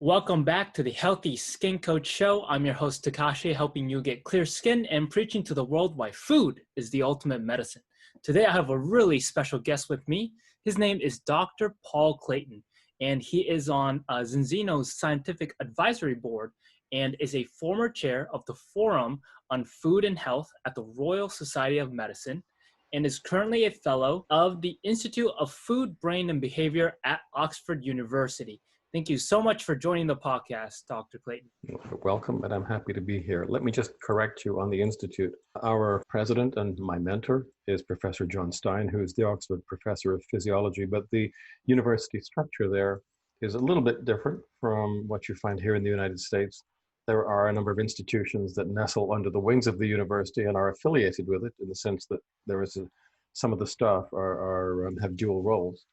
Welcome back to the Healthy Skin Coach Show. I'm your host, Takashi, helping you get clear skin and preaching to the world why food is the ultimate medicine. Today, I have a really special guest with me. His name is Dr. Paul Clayton, and he is on Zinzino's Scientific Advisory Board and is a former chair of the Forum on Food and Health at the Royal Society of Medicine and is currently a fellow of the Institute of Food, Brain, and Behavior at Oxford University. Thank you so much for joining the podcast, Dr. Clayton. Welcome, and I'm happy to be here. Let me just correct you on the Institute. Our president and my mentor is Professor John Stein, who is the Oxford Professor of Physiology, but the university structure there is a little bit different from what you find here in the United States. There are a number of institutions that nestle under the wings of the university and are affiliated with it in the sense that some of the staff have dual roles.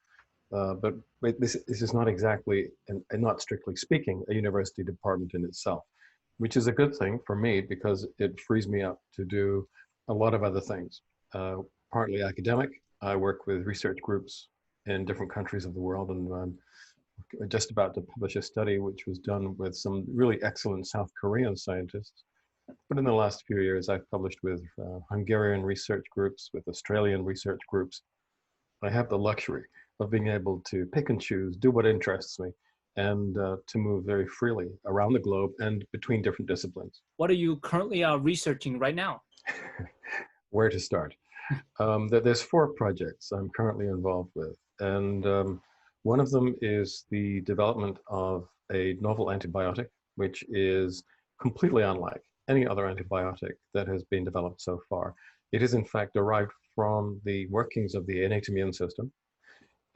But this is not exactly, and not strictly speaking, a university department in itself, which is a good thing for me because it frees me up to do a lot of other things. Partly academic. I work with research groups in different countries of the world, and I'm just about to publish a study which was done with some really excellent South Korean scientists. But in the last few years, I've published with Hungarian research groups, with Australian research groups. I have the luxury of being able to pick and choose, do what interests me, and to move very freely around the globe and between different disciplines. What are you currently researching right now? Where to start? There's 4 projects I'm currently involved with, and one of them is the development of a novel antibiotic, which is completely unlike any other antibiotic that has been developed so far. It is in fact derived from the workings of the innate immune system.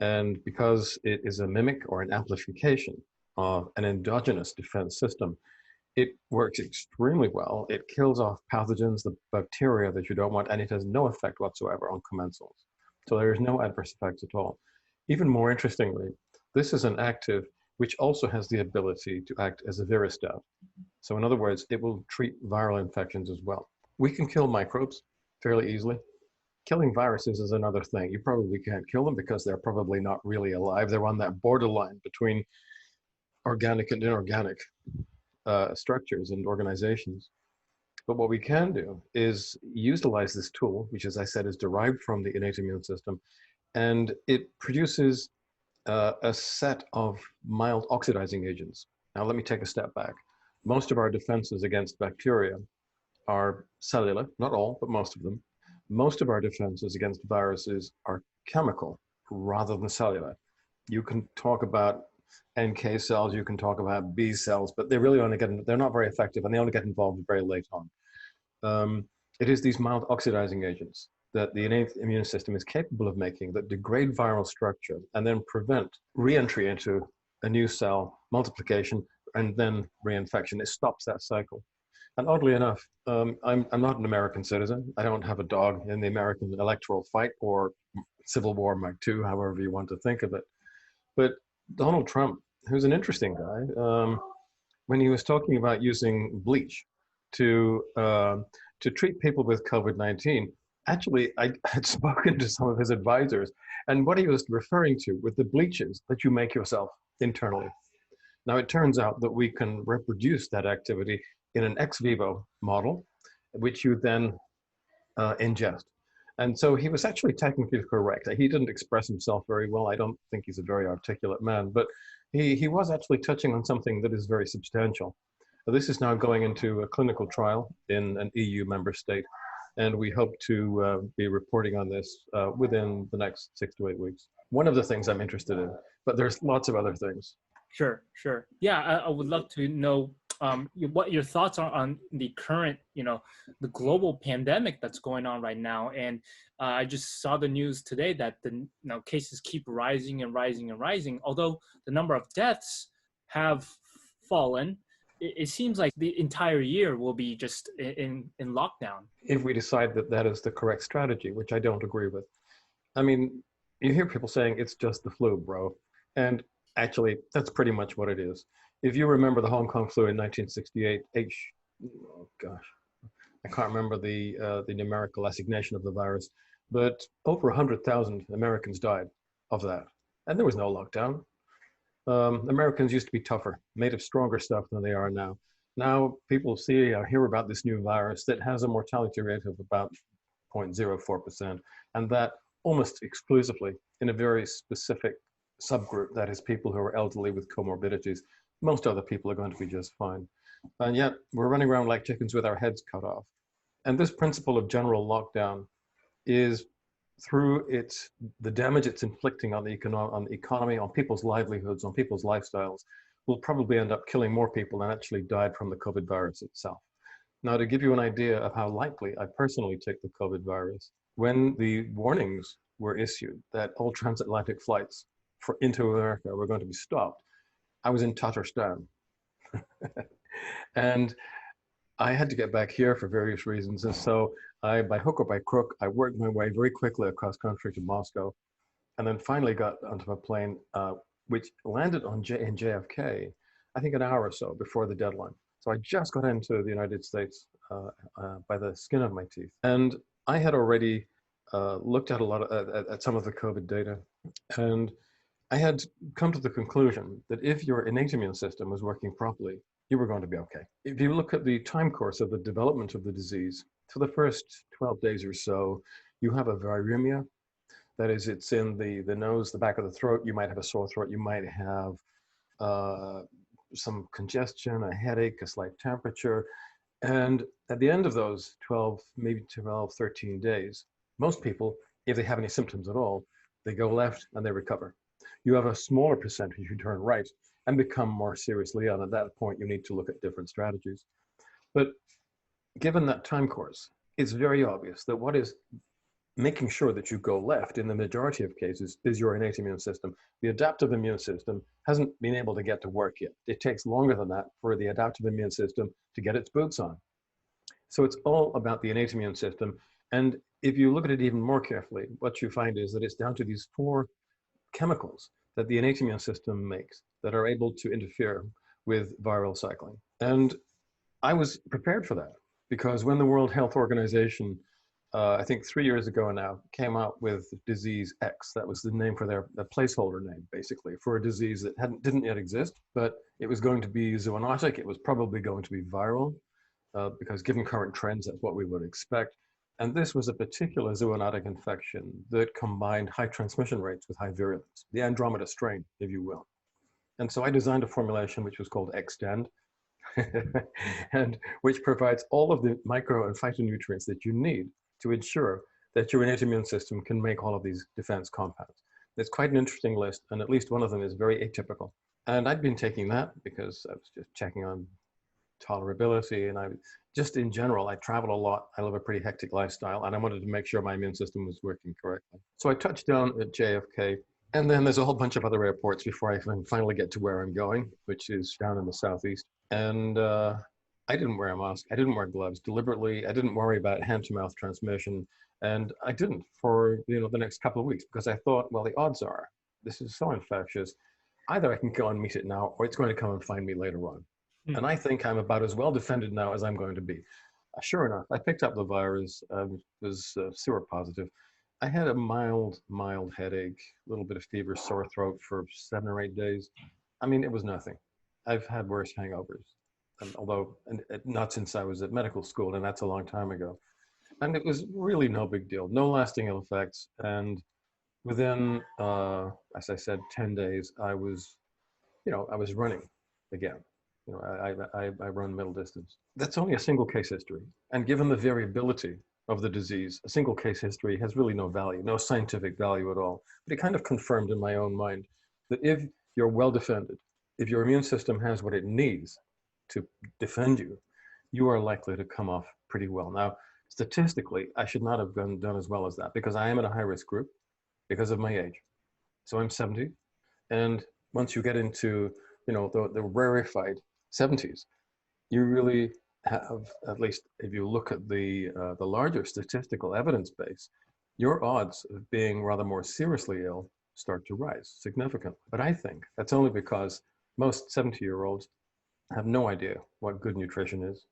And because it is a mimic or an amplification of an endogenous defense system, it works extremely well. It kills off pathogens, the bacteria that you don't want, and it has no effect whatsoever on commensals. So there is no adverse effects at all. Even more interestingly, this is an active which also has the ability to act as a viristat. So in other words, it will treat viral infections as well. We can kill microbes fairly easily. Killing viruses is another thing. You probably can't kill them because they're probably not really alive. They're on that borderline between organic and inorganic structures and organizations. But what we can do is utilize this tool, which, as I said, is derived from the innate immune system, and it produces a set of mild oxidizing agents. Now, let me take a step back. Most of our defenses against bacteria are cellular, not all, but most of them. Most of our defenses against viruses are chemical rather than cellular. You can talk about NK cells, you can talk about B cells, but they're not very effective, and they only get involved very late on. It is these mild oxidizing agents that the innate immune system is capable of making that degrade viral structure and then prevent re-entry into a new cell, multiplication, and then reinfection. It stops that cycle. And oddly enough, I'm not an American citizen. I don't have a dog in the American electoral fight or Civil War Mark II, however you want to think of it. But Donald Trump, who's an interesting guy, when he was talking about using bleach to treat people with COVID-19, actually, I had spoken to some of his advisors, and what he was referring to with the bleaches that you make yourself internally. Now, it turns out that we can reproduce that activity in an ex vivo model, which you then ingest. And so he was actually technically correct. He didn't express himself very well. I don't think he's a very articulate man, but he was actually touching on something that is very substantial. This is now going into a clinical trial in an EU member state, and we hope to be reporting on this within the next 6 to 8 weeks. One of the things I'm interested in, but there's lots of other things. Sure. Yeah, I would love to know what your thoughts are on the current, the global pandemic that's going on right now. And I just saw the news today that the cases keep rising and rising and rising. Although the number of deaths have fallen, it seems like the entire year will be just in lockdown. If we decide that that is the correct strategy, which I don't agree with. I mean, you hear people saying it's just the flu, bro. And actually, that's pretty much what it is. If you remember the Hong Kong flu in 1968, oh gosh, I can't remember the numerical assignation of the virus, but over 100,000 Americans died of that. And there was no lockdown. Americans used to be tougher, made of stronger stuff than they are now. Now people see or hear about this new virus that has a mortality rate of about 0.04%, and that almost exclusively in a very specific subgroup, that is people who are elderly with comorbidities. Most other people are going to be just fine. And yet we're running around like chickens with our heads cut off. And this principle of general lockdown is through the damage it's inflicting on the economy, on people's livelihoods, on people's lifestyles, will probably end up killing more people than actually died from the COVID virus itself. Now, to give you an idea of how likely I personally take the COVID virus, when the warnings were issued that all transatlantic flights into America were going to be stopped, I was in Tatarstan. And I had to get back here for various reasons. And so by hook or by crook, I worked my way very quickly across country to Moscow, and then finally got onto a plane, which landed in JFK, I think an hour or so before the deadline. So I just got into the United States by the skin of my teeth. And I had already looked at at some of the COVID data, and I had come to the conclusion that if your innate immune system was working properly, you were going to be okay. If you look at the time course of the development of the disease, for the first 12 days or so, you have a viremia. That is, it's in the nose, the back of the throat. You might have a sore throat. You might have some congestion, a headache, a slight temperature. And at the end of those 12, maybe 12, 13 days, most people, if they have any symptoms at all, they go left and they recover. You have a smaller percentage who turn right and become more seriously ill. At that point, you need to look at different strategies. But given that time course, it's very obvious that what is making sure that you go left in the majority of cases is your innate immune system. The adaptive immune system hasn't been able to get to work yet. It takes longer than that for the adaptive immune system to get its boots on. So it's all about the innate immune system. And if you look at it even more carefully, what you find is that it's down to these 4 chemicals that the innate immune system makes that are able to interfere with viral cycling. And I was prepared for that because when the World Health Organization, I think 3 years ago now, came out with disease X, that was the name for their placeholder name, basically, for a disease that didn't yet exist, but it was going to be zoonotic. It was probably going to be viral because given current trends, that's what we would expect. And this was a particular zoonotic infection that combined high transmission rates with high virulence, the Andromeda strain, if you will. And so I designed a formulation which was called Extend, and which provides all of the micro and phytonutrients that you need to ensure that your innate immune system can make all of these defense compounds. It's quite an interesting list, and at least one of them is very atypical. And I'd been taking that because I was just checking on tolerability, and I just in general, I travel a lot. I live a pretty hectic lifestyle, and I wanted to make sure my immune system was working correctly. So I touched down at JFK, and then there's a whole bunch of other airports before I can finally get to where I'm going, which is down in the southeast. And I didn't wear a mask. I didn't wear gloves deliberately. I didn't worry about hand-to-mouth transmission, and I didn't for the next couple of weeks because I thought, well, the odds are this is so infectious. Either I can go and meet it now, or it's going to come and find me later on. And I think I'm about as well defended now as I'm going to be. Sure enough, I picked up the virus, was seropositive. I had a mild headache, a little bit of fever, sore throat for 7 or 8 days. I mean, it was nothing. I've had worse hangovers, although not since I was at medical school, and that's a long time ago. And it was really no big deal, no lasting ill effects. And within, as I said, 10 days, I was running again. I run middle distance. That's only a single case history. And given the variability of the disease, a single case history has really no value, no scientific value at all. But it kind of confirmed in my own mind that if you're well defended, if your immune system has what it needs to defend you, you are likely to come off pretty well. Now, statistically, I should not have done as well as that because I am in a high-risk group because of my age. So I'm 70. And once you get into, the rarefied 70s, you really have, at least if you look at the larger statistical evidence base, your odds of being rather more seriously ill start to rise significantly. But I think that's only because most 70-year-olds have no idea what good nutrition is.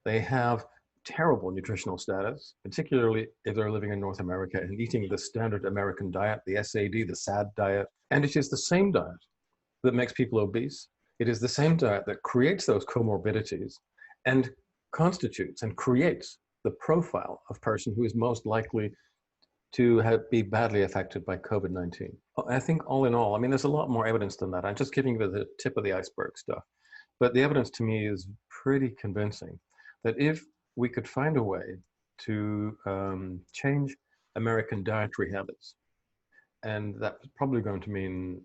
They have terrible nutritional status, particularly if they're living in North America and eating the standard American diet, the SAD, the SAD diet. And it is the same diet that makes people obese. It is the same diet that creates those comorbidities and constitutes and creates the profile of person who is most likely to be badly affected by COVID-19. I think all in all, I mean, there's a lot more evidence than that. I'm just giving you the tip of the iceberg stuff. But the evidence to me is pretty convincing that if we could find a way to change American dietary habits, and that's probably going to mean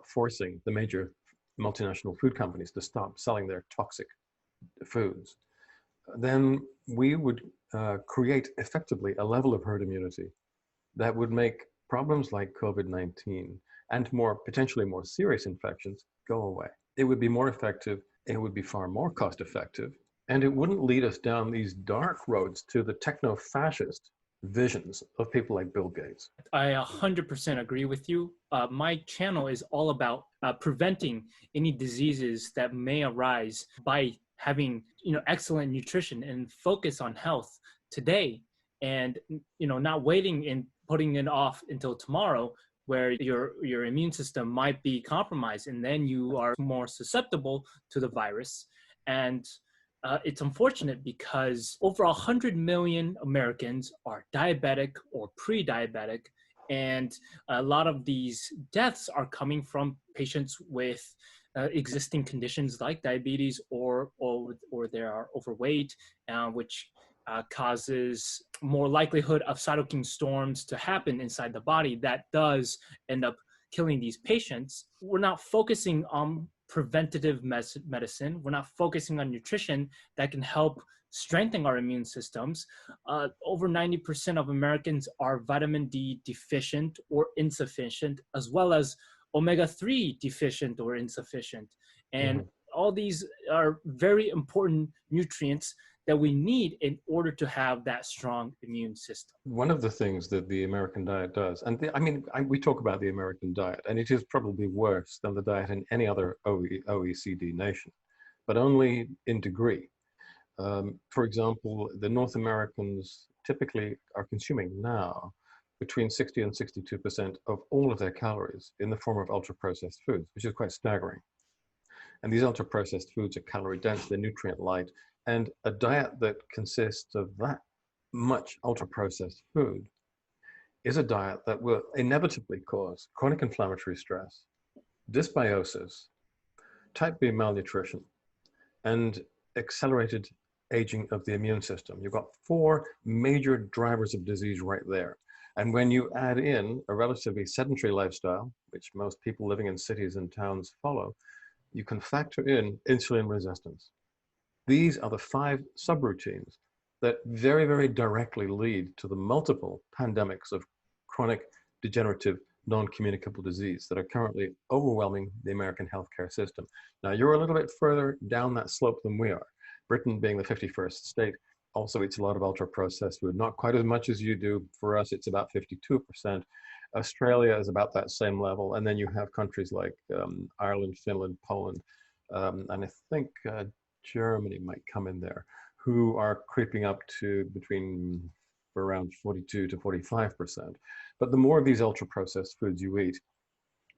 forcing the major multinational food companies to stop selling their toxic foods, then we would create effectively a level of herd immunity that would make problems like COVID-19 and potentially more serious infections go away. It would be more effective, it would be far more cost effective, and it wouldn't lead us down these dark roads to the techno-fascist visions of people like Bill Gates. I 100% agree with you. My channel is all about preventing any diseases that may arise by having, excellent nutrition and focus on health today, and not waiting and putting it off until tomorrow, where your immune system might be compromised, and then you are more susceptible to the virus. And it's unfortunate because over 100 million Americans are diabetic or pre-diabetic, and a lot of these deaths are coming from patients with existing conditions like diabetes or they are overweight, which causes more likelihood of cytokine storms to happen inside the body that does end up killing these patients. We're not focusing on preventative medicine. We're not focusing on nutrition that can help strengthen our immune systems. Over 90% of Americans are vitamin D deficient or insufficient, as well as Omega3 deficient or insufficient. And all these are very important nutrients that we need in order to have that strong immune system. One of the things that the American diet does, and we talk about the American diet, and it is probably worse than the diet in any other OECD nation, but only in degree. For example, the North Americans typically are consuming now between 60 and 62% of all of their calories in the form of ultra-processed foods, which is quite staggering. And these ultra-processed foods are calorie dense, they're nutrient light, and a diet that consists of that much ultra-processed food is a diet that will inevitably cause chronic inflammatory stress, dysbiosis, type B malnutrition, and accelerated aging of the immune system. You've got 4 major drivers of disease right there. And when you add in a relatively sedentary lifestyle, which most people living in cities and towns follow, you can factor in insulin resistance. These are the 5 subroutines that very, very directly lead to the multiple pandemics of chronic degenerative non-communicable disease that are currently overwhelming the American healthcare system. Now, you're a little bit further down that slope than we are. Britain being the 51st state also eats a lot of ultra-processed food, not quite as much as you do. For us, it's about 52%. Australia is about that same level. And then you have countries like Ireland, Finland, Poland, and I think Germany might come in there, who are creeping up to between around 42 to 45%. But the more of these ultra-processed foods you eat,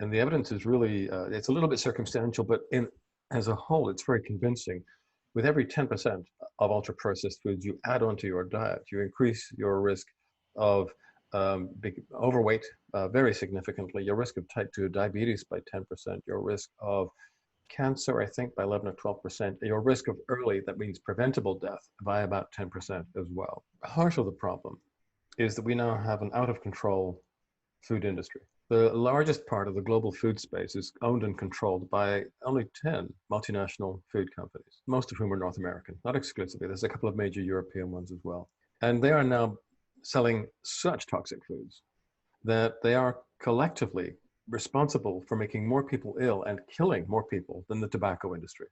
and the evidence is really, it's a little bit circumstantial, but as a whole, it's very convincing. With every 10% of ultra-processed foods you add onto your diet, you increase your risk of overweight very significantly, your risk of type 2 diabetes by 10%, your risk of cancer, I think, by 11 or 12%, your risk of early, that means preventable death, by about 10% as well. Heart of the problem is that we now have an out-of-control food industry. The largest part of the global food space is owned and controlled by only 10 multinational food companies, most of whom are North American, not exclusively. There's a couple of major European ones as well. And they are now selling such toxic foods that they are collectively responsible for making more people ill and killing more people than the tobacco industry.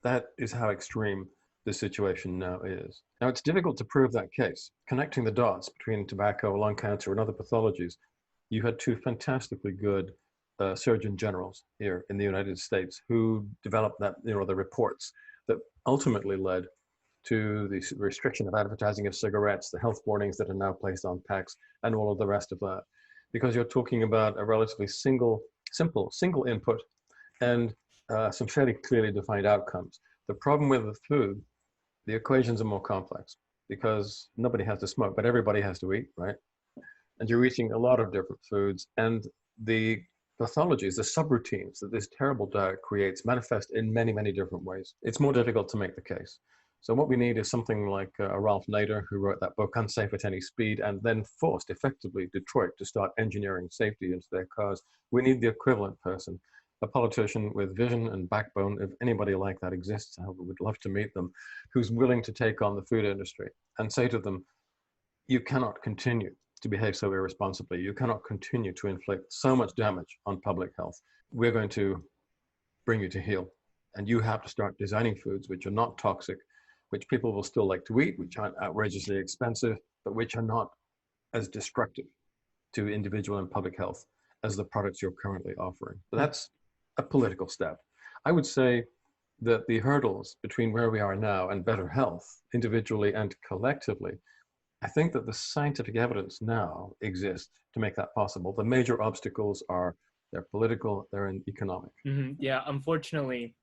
That is how extreme the situation now is. Now, it's difficult to prove that case. Connecting the dots between tobacco, lung cancer, and other pathologies, you had 2 fantastically good surgeon generals here in the United States who developed that, the reports that ultimately led to the restriction of advertising of cigarettes, the health warnings that are now placed on packs, and all of the rest of that. Because you're talking about a relatively simple input and some fairly clearly defined outcomes. The problem with the food, the equations are more complex because nobody has to smoke, but everybody has to eat, right? And you're eating a lot of different foods, and the pathologies, the subroutines that this terrible diet creates manifest in many, many different ways. It's more difficult to make the case. So what we need is something like Ralph Nader, who wrote that book, Unsafe at Any Speed, and then forced effectively Detroit to start engineering safety into their cars. We need the equivalent person, a politician with vision and backbone, if anybody like that exists, I would love to meet them, who's willing to take on the food industry and say to them, you cannot continue to behave so irresponsibly. You cannot continue to inflict so much damage on public health. We're going to bring you to heel. And you have to start designing foods which are not toxic, which people will still like to eat, which aren't outrageously expensive, but which are not as destructive to individual and public health as the products you're currently offering. But that's a political step. I would say that the hurdles between where we are now and better health, individually and collectively, I think that the scientific evidence now exists to make that possible. The major obstacles are they're political, they're economic. Yeah, unfortunately,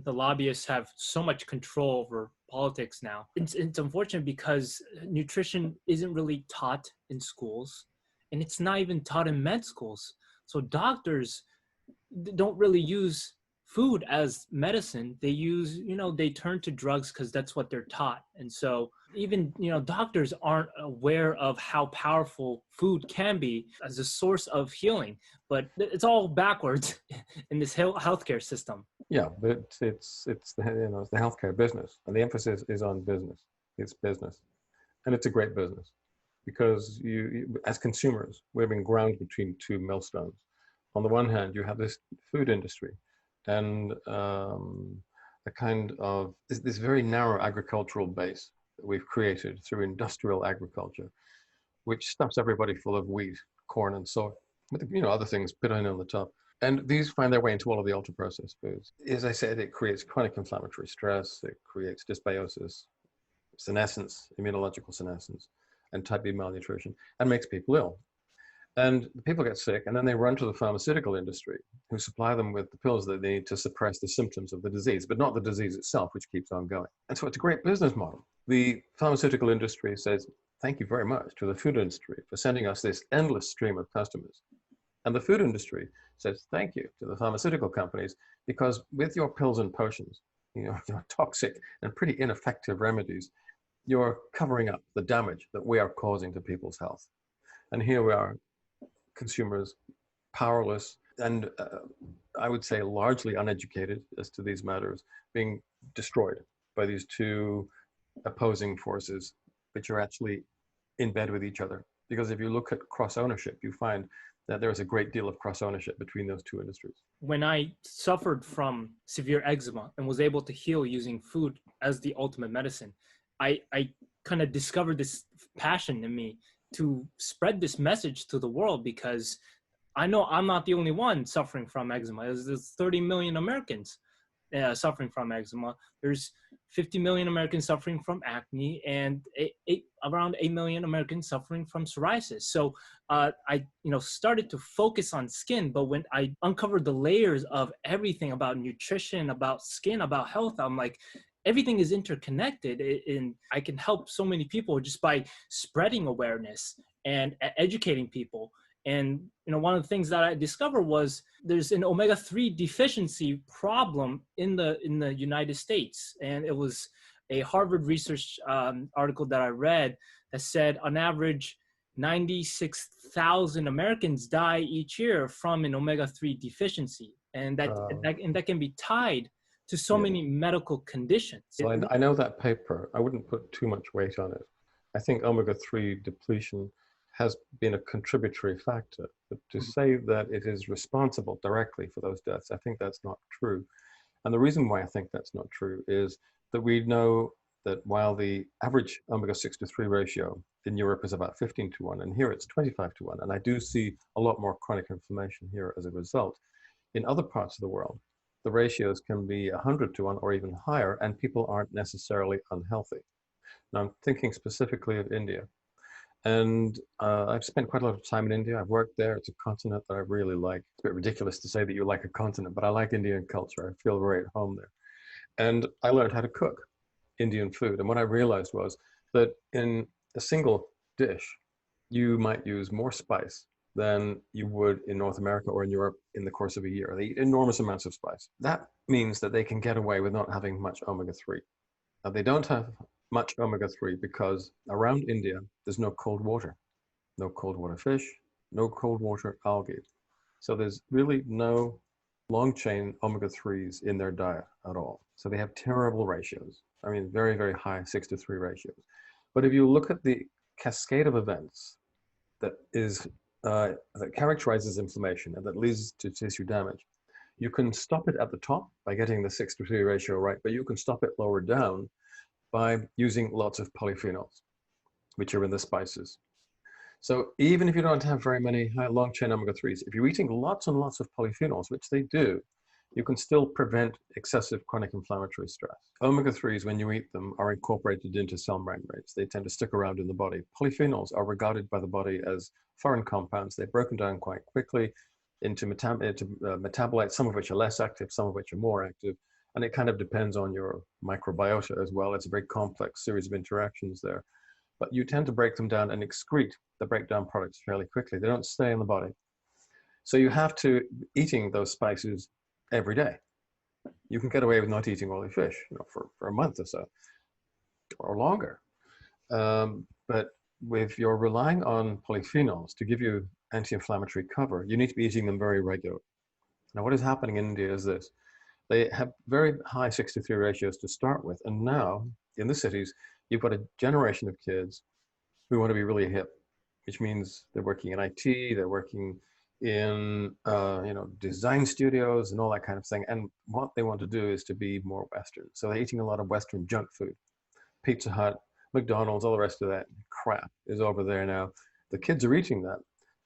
the lobbyists have so much control over politics now. It's unfortunate because nutrition isn't really taught in schools, and it's not even taught in med schools. So doctors don't really use food as medicine. They use, they turn to drugs because that's what they're taught. And so even, doctors aren't aware of how powerful food can be as a source of healing, but it's all backwards in this healthcare system. Yeah, but it's the healthcare business, and the emphasis is on business. It's business, and it's a great business because you as consumers, we're being ground between two millstones. On the one hand, you have this food industry, and a kind of this very narrow agricultural base that we've created through industrial agriculture, which stuffs everybody full of wheat, corn, and soy, with other things put in on the top. And these find their way into all of the ultra-processed foods. As I said, it creates chronic inflammatory stress, it creates dysbiosis, senescence, immunological senescence, and type B malnutrition, and makes people ill. And the people get sick, and then they run to the pharmaceutical industry, who supply them with the pills that they need to suppress the symptoms of the disease, but not the disease itself, which keeps on going. And so it's a great business model. The pharmaceutical industry says, thank you very much to the food industry for sending us this endless stream of customers. And the food industry says thank you to the pharmaceutical companies, because with your pills and potions, your toxic and pretty ineffective remedies, you're covering up the damage that we are causing to people's health. And here we are, consumers, powerless, and I would say largely uneducated as to these matters, being destroyed by these two opposing forces, which are actually in bed with each other. Because if you look at cross-ownership, you find that there is a great deal of cross-ownership between those two industries. When I suffered from severe eczema and was able to heal using food as the ultimate medicine, I kind of discovered this passion in me to spread this message to the world, because I know I'm not the only one suffering from eczema. There's 30 million Americans suffering from eczema. There's 50 million Americans suffering from acne, and around 8 million Americans suffering from psoriasis. So I started to focus on skin, but when I uncovered the layers of everything about nutrition, about skin, about health, I'm like, everything is interconnected, and I can help so many people just by spreading awareness and educating people. And one of the things that I discovered was there's an omega-3 deficiency problem in the United States, and it was a Harvard research article that I read that said on average 96,000 Americans die each year from an omega-3 deficiency, and that can be tied to so many medical conditions. So I know that paper. I wouldn't put too much weight on it. I think omega-3 depletion has been a contributory factor, but to say that it is responsible directly for those deaths, I think that's not true. And the reason why I think that's not true is that we know that while the average omega-6 to 3 ratio in Europe is about 15:1, and here it's 25:1, and I do see a lot more chronic inflammation here as a result. In other parts of the world, the ratios can be 100:1 or even higher, and people aren't necessarily unhealthy. Now, I'm thinking specifically of India. And I've spent quite a lot of time in India. I've worked there. It's a continent that I really like. It's a bit ridiculous to say that you like a continent, but I like Indian culture. I feel very at home there. And I learned how to cook Indian food. And what I realized was that in a single dish, you might use more spice than you would in North America or in Europe in the course of a year. They eat enormous amounts of spice. That means that they can get away with not having much omega-3. Now, they don't have much omega-3 because around India, there's no cold water, no cold water fish, no cold water algae. So there's really no long chain omega-3s in their diet at all. So they have terrible ratios. I mean, very, very high 6-to-3 ratios. But if you look at the cascade of events that that characterizes inflammation and that leads to tissue damage, you can stop it at the top by getting the 6-to-3 ratio right, but you can stop it lower down by using lots of polyphenols, which are in the spices. So even if you don't have very many long chain omega-3s, if you're eating lots and lots of polyphenols, which they do, you can still prevent excessive chronic inflammatory stress. Omega-3s, when you eat them, are incorporated into cell membranes. They tend to stick around in the body. Polyphenols are regarded by the body as foreign compounds. They're broken down quite quickly into metabolites, some of which are less active, some of which are more active. And it kind of depends on your microbiota as well. It's a very complex series of interactions there. But you tend to break them down and excrete the breakdown products fairly quickly. They don't stay in the body. So you have to eating those spices every day. You can get away with not eating oily fish, for a month or so, or longer. But if you're relying on polyphenols to give you anti-inflammatory cover, you need to be eating them very regularly. Now, what is happening in India is this. They have very high 6-to-3 ratios to start with. And now, in the cities, you've got a generation of kids who want to be really hip, which means they're working in IT, they're working in design studios and all that kind of thing. And what they want to do is to be more Western. So they're eating a lot of Western junk food. Pizza Hut, McDonald's, all the rest of that crap is over there now. The kids are eating that.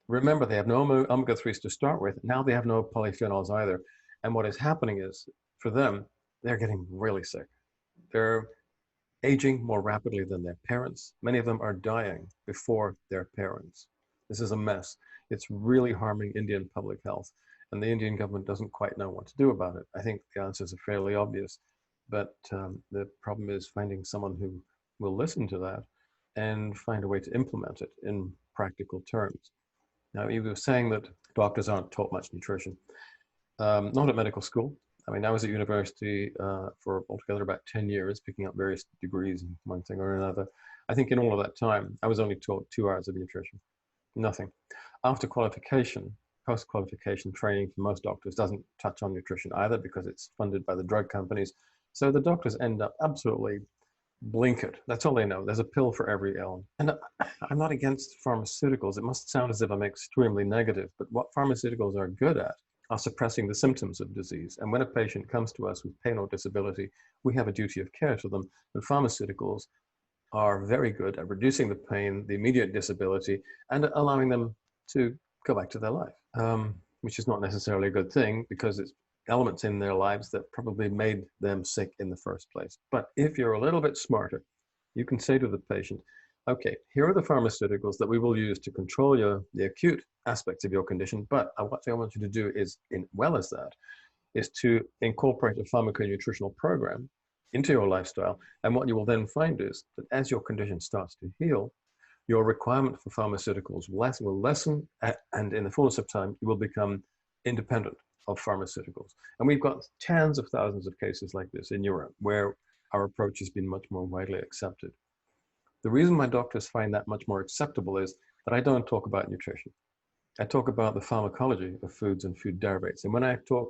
Remember, they have no omega-3s to start with. Now they have no polyphenols either. And what is happening is, for them, they're getting really sick. They're aging more rapidly than their parents. Many of them are dying before their parents. This is a mess. It's really harming Indian public health. And the Indian government doesn't quite know what to do about it. I think the answers are fairly obvious. But the problem is finding someone who will listen to that and find a way to implement it in practical terms. Now, you were saying that doctors aren't taught much nutrition. Not at medical school. I mean, I was at university for altogether about 10 years, picking up various degrees in one thing or another. I think in all of that time, I was only taught 2 hours of nutrition, nothing. After qualification, post-qualification training for most doctors doesn't touch on nutrition either because it's funded by the drug companies. So the doctors end up absolutely blinkered. That's all they know. There's a pill for every ailment. And I'm not against pharmaceuticals. It must sound as if I'm extremely negative, but what pharmaceuticals are good at are suppressing the symptoms of disease. And when a patient comes to us with pain or disability, we have a duty of care to them. And pharmaceuticals are very good at reducing the pain, the immediate disability, and allowing them to go back to their life, which is not necessarily a good thing because it's elements in their lives that probably made them sick in the first place. But if you're a little bit smarter, you can say to the patient, okay, here are the pharmaceuticals that we will use to control the acute aspects of your condition. But what I want you to do is, as well as that, is to incorporate a pharmaconutritional program into your lifestyle. And what you will then find is that as your condition starts to heal, your requirement for pharmaceuticals will lessen, and in the fullness of time, you will become independent of pharmaceuticals. And we've got tens of thousands of cases like this in Europe where our approach has been much more widely accepted. The reason my doctors find that much more acceptable is that I don't talk about nutrition. I talk about the pharmacology of foods and food derivatives. And when I talk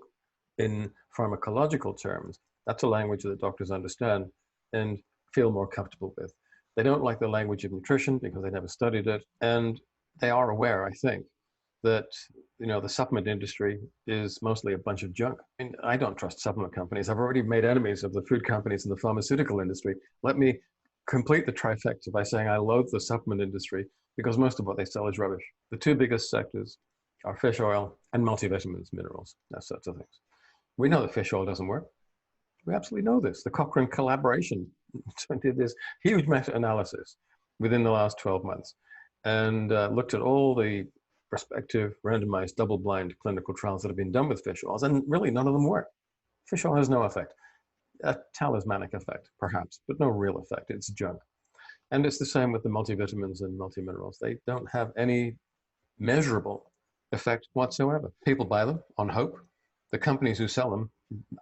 in pharmacological terms, that's a language that doctors understand and feel more comfortable with. They don't like the language of nutrition because they never studied it. And they are aware, I think, that the supplement industry is mostly a bunch of junk. I mean, I don't trust supplement companies. I've already made enemies of the food companies and the pharmaceutical industry. Let me complete the trifecta by saying I loathe the supplement industry because most of what they sell is rubbish. The 2 biggest sectors are fish oil and multivitamins, minerals, that sorts of things. We know that fish oil doesn't work. We absolutely know this. The Cochrane collaboration did this huge meta-analysis within the last 12 months. and looked at all the prospective randomized double-blind clinical trials that have been done with fish oils, and really none of them work. Fish oil has no effect. A talismanic effect, perhaps, but no real effect. It's junk. And it's the same with the multivitamins and multiminerals. They don't have any measurable effect whatsoever. People buy them on hope. The companies who sell them,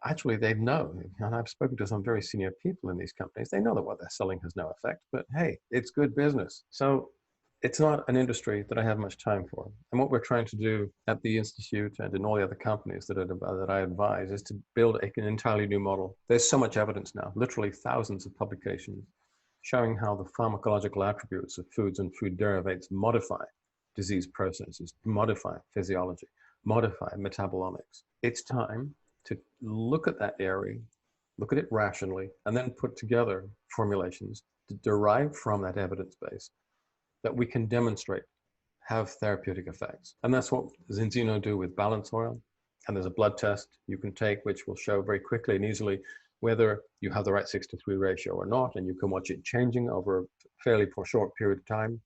actually, they know, and I've spoken to some very senior people in these companies, they know that what they're selling has no effect, but hey, it's good business. So it's not an industry that I have much time for. And what we're trying to do at the Institute and in all the other companies that I advise is to build an entirely new model. There's so much evidence now, literally thousands of publications, showing how the pharmacological attributes of foods and food derivatives modify disease processes, modify physiology, modify metabolomics. It's time to look at that area, look at it rationally, and then put together formulations to derive from that evidence base that we can demonstrate have therapeutic effects. And that's what Zinzino do with balance oil. And there's a blood test you can take, which will show very quickly and easily whether you have the right 6-to-3 ratio or not. And you can watch it changing over a fairly short period of time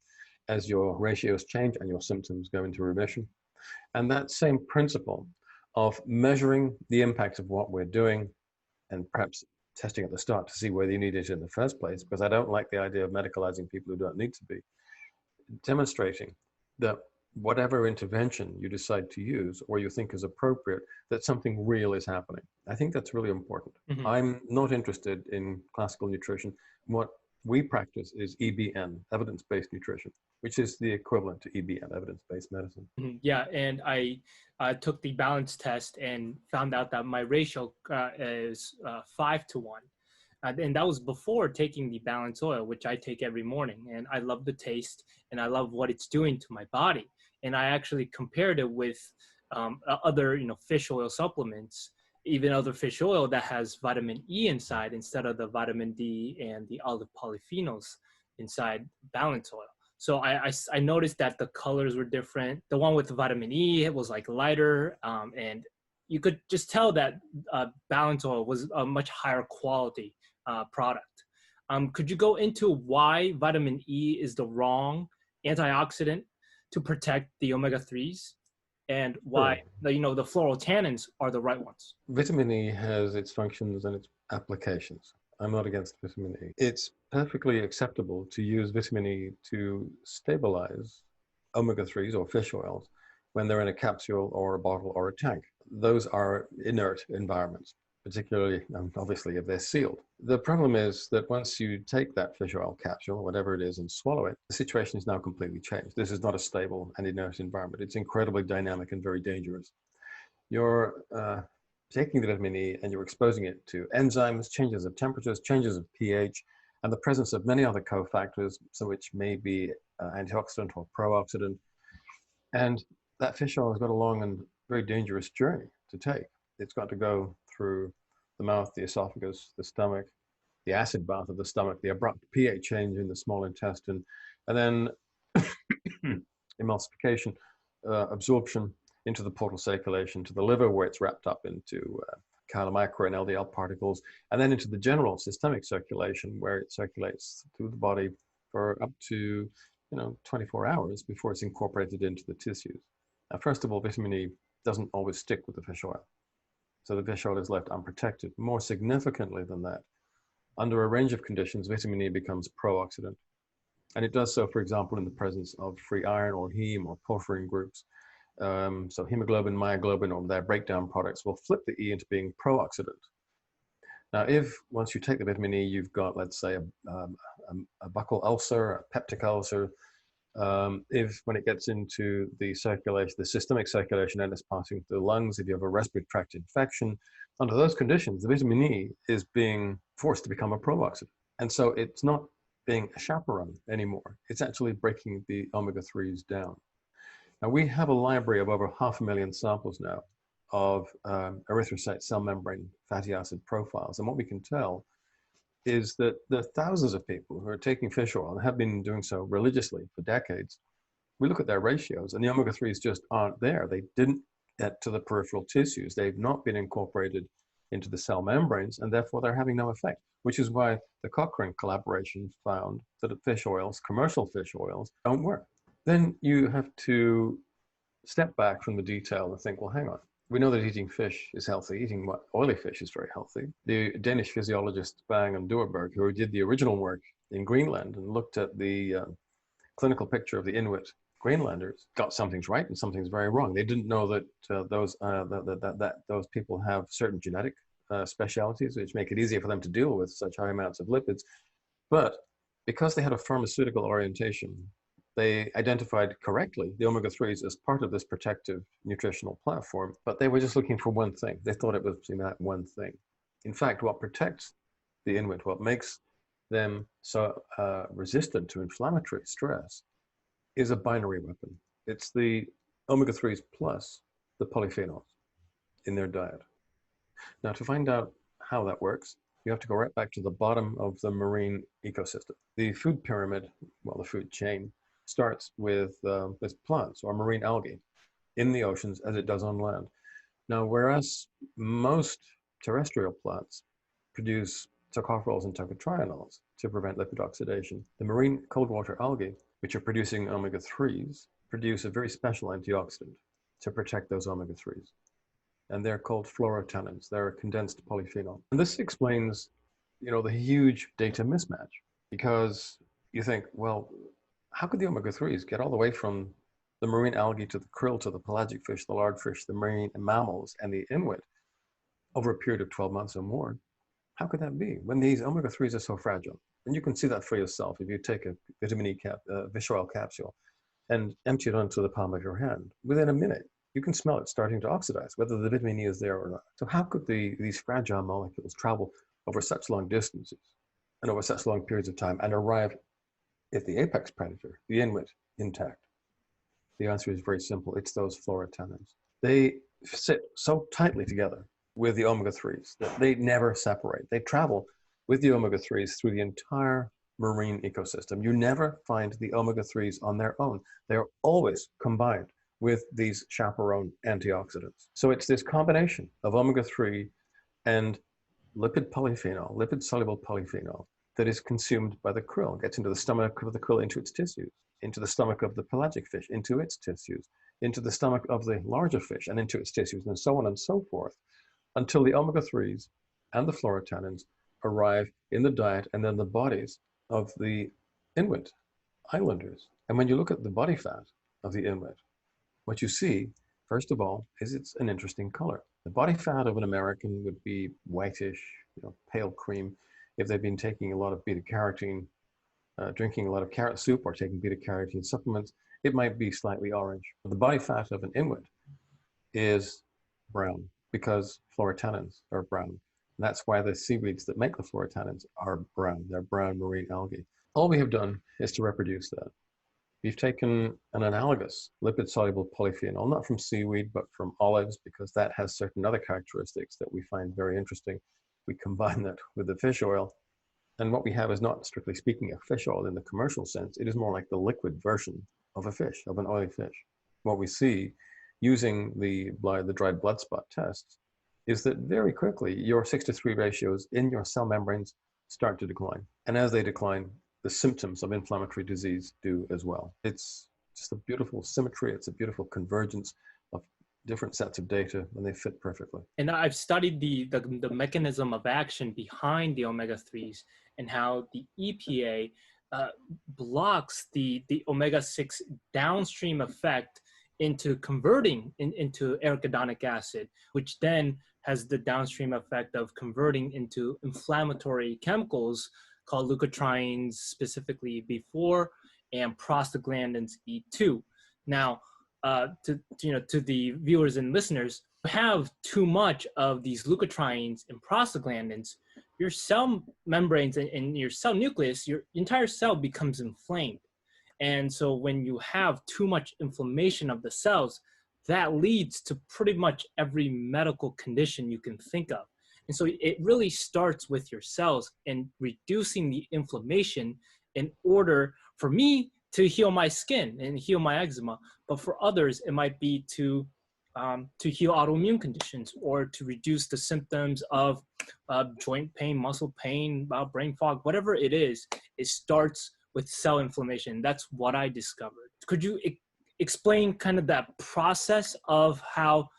as your ratios change and your symptoms go into remission. And that same principle of measuring the impact of what we're doing and perhaps testing at the start to see whether you need it in the first place, because I don't like the idea of medicalizing people who don't need to be, demonstrating that whatever intervention you decide to use or you think is appropriate, that something real is happening. I think that's really important. Mm-hmm. I'm not interested in classical nutrition. What we practice is EBN, evidence-based nutrition, which is the equivalent to EBM, evidence-based medicine. Mm-hmm. Yeah, and I took the balance test and found out that my ratio is 5-to-1. And that was before taking the balance oil, which I take every morning. And I love the taste and I love what it's doing to my body. And I actually compared it with other, fish oil supplements, even other fish oil that has vitamin E inside instead of the vitamin D and the olive polyphenols inside balance oil. So I noticed that the colors were different. The one with the vitamin E, it was like lighter, and you could just tell that balance oil was a much higher quality product. Could you go into why vitamin E is the wrong antioxidant to protect the omega-3s and why the floral tannins are the right ones? Vitamin E has its functions and its applications. I'm not against vitamin E. It's perfectly acceptable to use vitamin E to stabilize omega-3s or fish oils when they're in a capsule or a bottle or a tank. Those are inert environments, particularly, obviously, if they're sealed. The problem is that once you take that fish oil capsule, whatever it is, and swallow it, the situation is now completely changed. This is not a stable and inert environment. It's incredibly dynamic and very dangerous. You're taking the vitamin E and you're exposing it to enzymes, changes of temperatures, changes of pH, and the presence of many other cofactors, so which may be antioxidant or pro-oxidant. And that fish oil has got a long and very dangerous journey to take. It's got to go through the mouth, the esophagus, the stomach, the acid bath of the stomach, the abrupt pH change in the small intestine, and then emulsification, absorption into the portal circulation, to the liver where it's wrapped up into chylomicron and LDL particles, and then into the general systemic circulation where it circulates through the body for up to 24 hours before it's incorporated into the tissues. Now, first of all, vitamin E doesn't always stick with the fish oil. So the fish oil is left unprotected. More significantly than that, under a range of conditions, vitamin E becomes pro-oxidant. And it does so, for example, in the presence of free iron or heme or porphyrin groups. So hemoglobin, myoglobin, or their breakdown products will flip the E into being pro-oxidant. Now, if once you take the vitamin E, you've got, let's say, a buccal ulcer, a peptic ulcer, if when it gets into the circulation, the systemic circulation, and it's passing through the lungs, if you have a respiratory tract infection, under those conditions, the vitamin E is being forced to become a pro-oxidant. And so it's not being a chaperone anymore. It's actually breaking the omega-3s down. Now, we have a library of over 500,000 samples now of erythrocyte cell membrane fatty acid profiles. And what we can tell is that there are thousands of people who are taking fish oil and have been doing so religiously for decades. We look at their ratios and the omega-3s just aren't there. They didn't get to the peripheral tissues. They've not been incorporated into the cell membranes, and therefore they're having no effect, which is why the Cochrane collaboration found that fish oils, commercial fish oils, don't work. Then you have to step back from the detail and think, well, hang on. We know that eating fish is healthy. Eating oily fish is very healthy. The Danish physiologist Bang and Duerberg, who did the original work in Greenland and looked at the clinical picture of the Inuit Greenlanders, got some things right and some things very wrong. They didn't know that those people have certain genetic specialities which make it easier for them to deal with such high amounts of lipids. But because they had a pharmaceutical orientation, they identified correctly the omega-3s as part of this protective nutritional platform, but they were just looking for one thing. They thought it was that one thing. In fact, what protects the Inuit, what makes them so resistant to inflammatory stress, is a binary weapon. It's the omega-3s plus the polyphenols in their diet. Now, to find out how that works, you have to go right back to the bottom of the marine ecosystem. The food pyramid, well, the food chain, starts with plants or marine algae in the oceans as it does on land. Now, whereas most terrestrial plants produce tocopherols and tocotrienols to prevent lipid oxidation, the marine cold water algae, which are producing omega-3s, produce a very special antioxidant to protect those omega-3s. And they're called fluorotannins. They're a condensed polyphenol. And this explains, the huge data mismatch, because you think, well, how could the omega-3s get all the way from the marine algae to the krill to the pelagic fish, the large the marine mammals, and the Inuit over a period of 12 months or more? How could that be when these omega-3s are so fragile? And you can see that for yourself if you take a vitamin E fish oil capsule and empty it onto the palm of your hand. Within a minute, you can smell it starting to oxidize, whether the vitamin E is there or not. So how could these fragile molecules travel over such long distances and over such long periods of time and arrive at the apex predator, the Inuit, intact? The answer is very simple. It's those fluorotannins. They sit so tightly together with the omega-3s that they never separate. They travel with the omega-3s through the entire marine ecosystem. You never find the omega-3s on their own. They are always combined with these chaperone antioxidants. So it's this combination of omega-3 and lipid polyphenol, lipid soluble polyphenol, that is consumed by the krill, gets into the stomach of the krill, into its tissues, into the stomach of the pelagic fish, into its tissues, into the stomach of the larger fish, and into its tissues, and so on and so forth, until the omega-3s and the fluorotannins arrive in the diet and then the bodies of the Inuit islanders. And when you look at the body fat of the Inuit, what you see, first of all, is it's an interesting color. The body fat of an American would be whitish, pale cream. If they've been taking a lot of beta-carotene, drinking a lot of carrot soup or taking beta-carotene supplements, it might be slightly orange. The body fat of an Inuit is brown because fluorotannins are brown. And that's why the seaweeds that make the fluorotannins are brown. They're brown marine algae. All we have done is to reproduce that. We've taken an analogous lipid-soluble polyphenol, not from seaweed, but from olives, because that has certain other characteristics that we find very interesting. We combine that with the fish oil. And what we have is not, strictly speaking, a fish oil in the commercial sense. It is more like the liquid version of a fish, of an oily fish. What we see using the dried blood spot tests is that very quickly your 6:3 ratios in your cell membranes start to decline. And as they decline, the symptoms of inflammatory disease do as well. It's just a beautiful symmetry. It's a beautiful convergence of different sets of data, and they fit perfectly. And I've studied the mechanism of action behind the omega-3s and how the EPA blocks the omega-6 downstream effect into converting into arachidonic acid, which then has the downstream effect of converting into inflammatory chemicals called leukotrienes, specifically B4, and prostaglandins E2. Now, to the viewers and listeners, if you have too much of these leukotrienes and prostaglandins, your cell membranes and your cell nucleus, your entire cell becomes inflamed. And so when you have too much inflammation of the cells, that leads to pretty much every medical condition you can think of. And so it really starts with your cells and reducing the inflammation in order for me to heal my skin and heal my eczema. But for others, it might be to heal autoimmune conditions or to reduce the symptoms of joint pain, muscle pain, brain fog, whatever it is. It starts with cell inflammation. That's what I discovered. could you explain kind of that process of how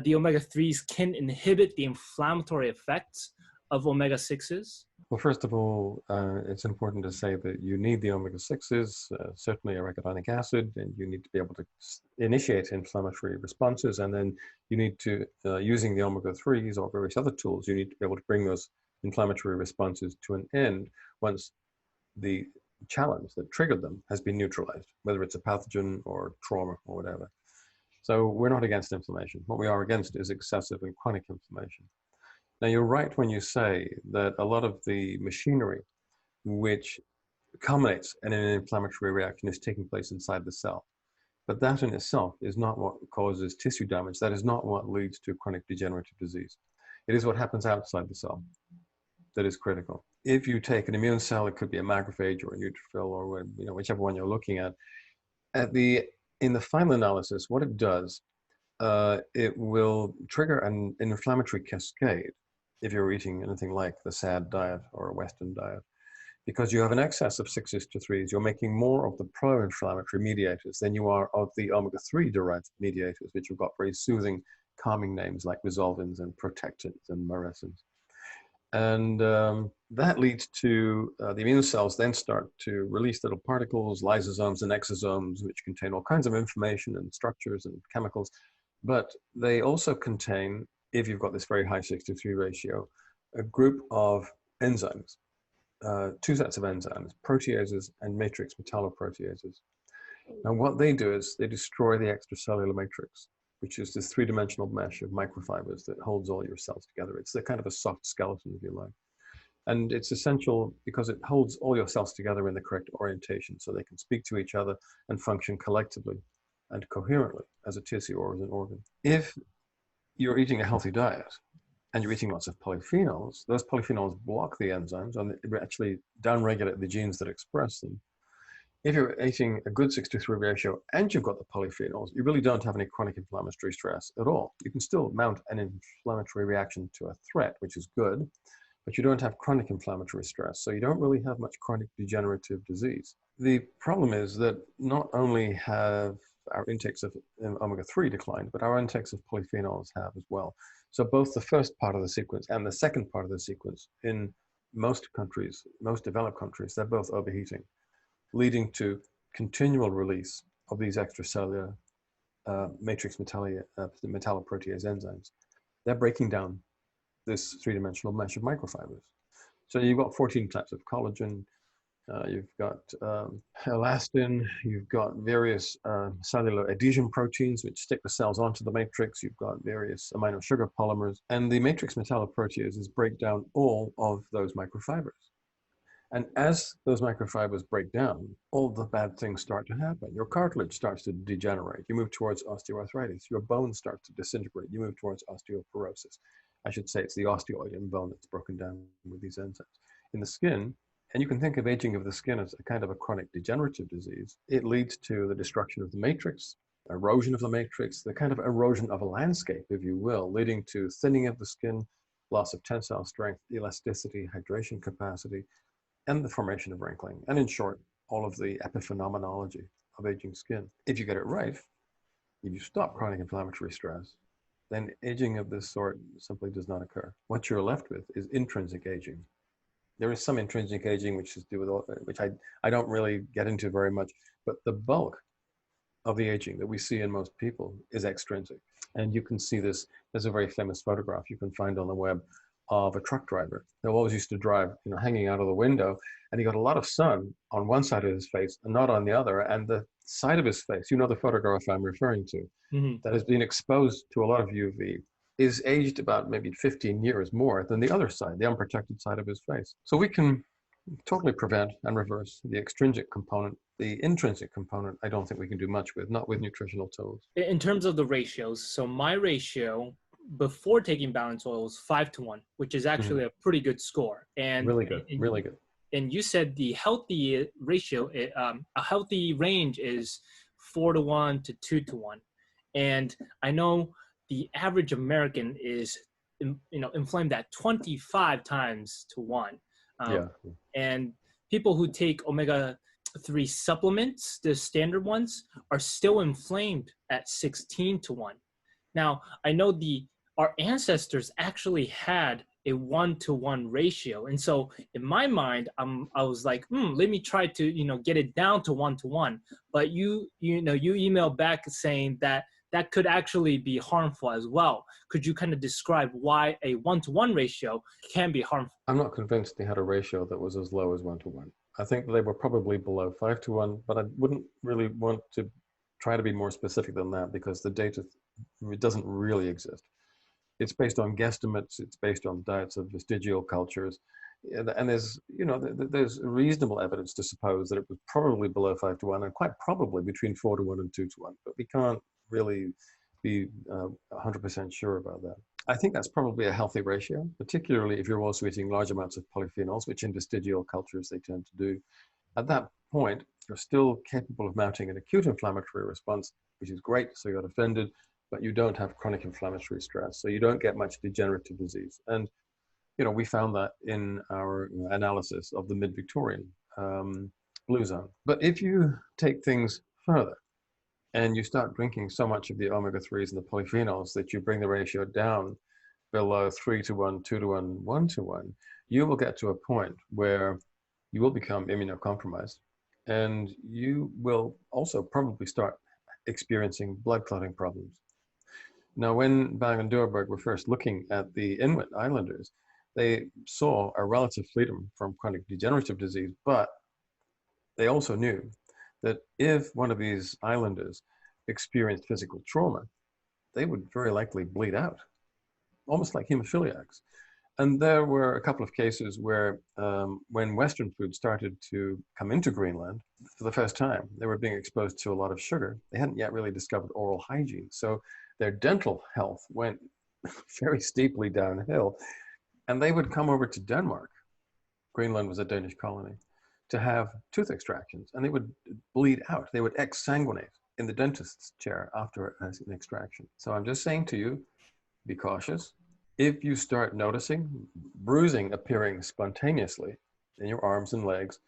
the omega-3s can inhibit the inflammatory effects of omega-6s? Well, first of all, it's important to say that you need the omega-6s, certainly arachidonic acid, and you need to be able to initiate inflammatory responses. And then you need to, using the omega-3s or various other tools, you need to be able to bring those inflammatory responses to an end once the challenge that triggered them has been neutralized, whether it's a pathogen or trauma or whatever. So we're not against inflammation. What we are against is excessive and chronic inflammation. Now, you're right when you say that a lot of the machinery which culminates in an inflammatory reaction is taking place inside the cell. But that in itself is not what causes tissue damage. That is not what leads to chronic degenerative disease. It is what happens outside the cell that is critical. If you take an immune cell, it could be a macrophage or a neutrophil or whichever one you're looking at. In the final analysis, what it does, it will trigger an inflammatory cascade if you're eating anything like the SAD diet or a Western diet, because you have an excess of 6s to 3s. You're making more of the pro-inflammatory mediators than you are of the omega-3 derived mediators, which have got very soothing, calming names like resolvins and protectins and marasins. And that leads to the immune cells then start to release little particles, lysosomes and exosomes, which contain all kinds of information and structures and chemicals. But they also contain, if you've got this very high 6-to-3 ratio, a group of enzymes, two sets of enzymes, proteases and matrix metalloproteases. Now what they do is they destroy the extracellular matrix, which is this three-dimensional mesh of microfibers that holds all your cells together. It's the kind of a soft skeleton, if you like. And it's essential because it holds all your cells together in the correct orientation so they can speak to each other and function collectively and coherently as a tissue or as an organ. If you're eating a healthy diet and you're eating lots of polyphenols, those polyphenols block the enzymes and they actually downregulate the genes that express them. If you're eating a good 6-to-3 ratio and you've got the polyphenols, you really don't have any chronic inflammatory stress at all. You can still mount an inflammatory reaction to a threat, which is good, but you don't have chronic inflammatory stress. So you don't really have much chronic degenerative disease. The problem is that not only have our intakes of omega-3 declined, but our intakes of polyphenols have as well. So both the first part of the sequence and the second part of the sequence in most countries, most developed countries, they're both overheating, leading to continual release of these extracellular matrix metalloprotease enzymes. They're breaking down this three-dimensional mesh of microfibers. So you've got 14 types of collagen, you've got elastin, you've got various cellular adhesion proteins which stick the cells onto the matrix, you've got various amino sugar polymers, and the matrix metalloproteases break down all of those microfibers. And as those microfibers break down, all the bad things start to happen. Your cartilage starts to degenerate. You move towards osteoarthritis. Your bones start to disintegrate. You move towards osteoporosis. I should say it's the osteoid in bone that's broken down with these enzymes. In the skin, and you can think of aging of the skin as a kind of a chronic degenerative disease, it leads to the destruction of the matrix, erosion of the matrix, the kind of erosion of a landscape, if you will, leading to thinning of the skin, loss of tensile strength, elasticity, hydration capacity, and the formation of wrinkling, and in short, all of the epiphenomenology of aging skin. If you get it right, if you stop chronic inflammatory stress, then aging of this sort simply does not occur. What you're left with is intrinsic aging. There is some intrinsic aging which is due with, which I don't really get into very much, but the bulk of the aging that we see in most people is extrinsic. And you can see this, there's a very famous photograph you can find on the web of a truck driver who always used to drive, hanging out of the window, and he got a lot of sun on one side of his face and not on the other. And the side of his face, the photograph I'm referring to, that has been exposed to a lot of UV, is aged about maybe 15 years more than the other side, the unprotected side of his face. So we can totally prevent and reverse the extrinsic component. The intrinsic component, I don't think we can do much with, not with nutritional tools. In terms of the ratios, so my ratio before taking balanced oil was 5-to-1, which is actually a pretty good score. And really good, really good. And you said the healthy ratio, a healthy range is 4-to-1 to 2-to-1. And I know the average American is, inflamed at 25 times to 1. And people who take omega 3 supplements, the standard ones, are still inflamed at 16 to 1. Now, I know our ancestors actually had a 1-to-1 ratio. And so in my mind, I was like, let me try to, get it down to 1-to-1. But you emailed back saying that that could actually be harmful as well. Could you kind of describe why a 1-to-1 ratio can be harmful? I'm not convinced they had a ratio that was as low as 1-to-1. I think they were probably below 5-to-1, but I wouldn't really want to try to be more specific than that because the data, it doesn't really exist. It's based on guesstimates. It's based on diets of vestigial cultures. And there's, there's reasonable evidence to suppose that it was probably below 5-to-1 and quite probably between 4-to-1 and 2-to-1, but we can't really be 100% sure about that. I think that's probably a healthy ratio, particularly if you're also eating large amounts of polyphenols, which in vestigial cultures they tend to do. At that point, you're still capable of mounting an acute inflammatory response, which is great, so you're not offended, but you don't have chronic inflammatory stress, so you don't get much degenerative disease. And we found that in our analysis of the mid-Victorian blue zone. But if you take things further and you start drinking so much of the omega-3s and the polyphenols that you bring the ratio down below 3-to-1, 2-to-1, 1-to-1, you will get to a point where you will become immunocompromised and you will also probably start experiencing blood clotting problems. Now, when Bang and Doerberg were first looking at the Inuit islanders, they saw a relative freedom from chronic degenerative disease, but they also knew that if one of these islanders experienced physical trauma, they would very likely bleed out, almost like hemophiliacs. And there were a couple of cases where when Western food started to come into Greenland for the first time, they were being exposed to a lot of sugar. They hadn't yet really discovered oral hygiene. So their dental health went very steeply downhill. And they would come over to Denmark. Greenland was a Danish colony, to have tooth extractions. And they would bleed out. They would exsanguinate in the dentist's chair after an extraction. So I'm just saying to you, be cautious. If you start noticing bruising appearing spontaneously in your arms and legs,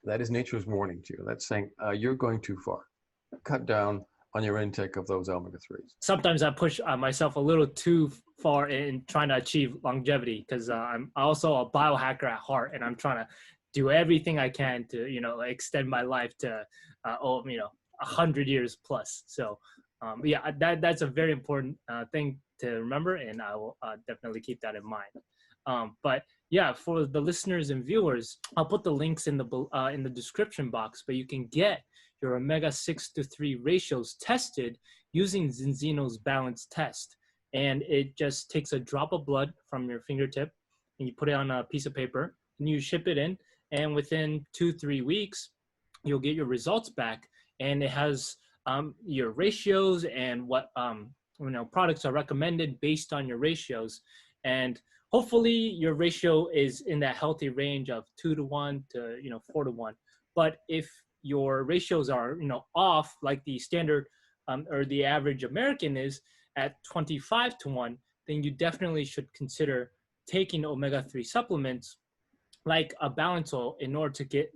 that is nature's warning to you. That's saying you're going too far. Cut down on your intake of those omega-3s. Sometimes I push myself a little too far in trying to achieve longevity because I'm also a biohacker at heart, and I'm trying to do everything I can to, extend my life to, 100 years plus. So, yeah, that's a very important thing to remember, and I will definitely keep that in mind. But yeah, for the listeners and viewers, I'll put the links in the description box, but you can get your omega-6 to 3 ratios tested using Zinzino's balance test. And it just takes a drop of blood from your fingertip and you put it on a piece of paper and you ship it in. And within 2-3 weeks, you'll get your results back. And it has your ratios and what products are recommended based on your ratios. And hopefully your ratio is in that healthy range of 2-to-1 to 4-to-1. But if your ratios are off, like the standard or the average American is at 25-to-1, then you definitely should consider taking omega-3 supplements like a balance oil in order to get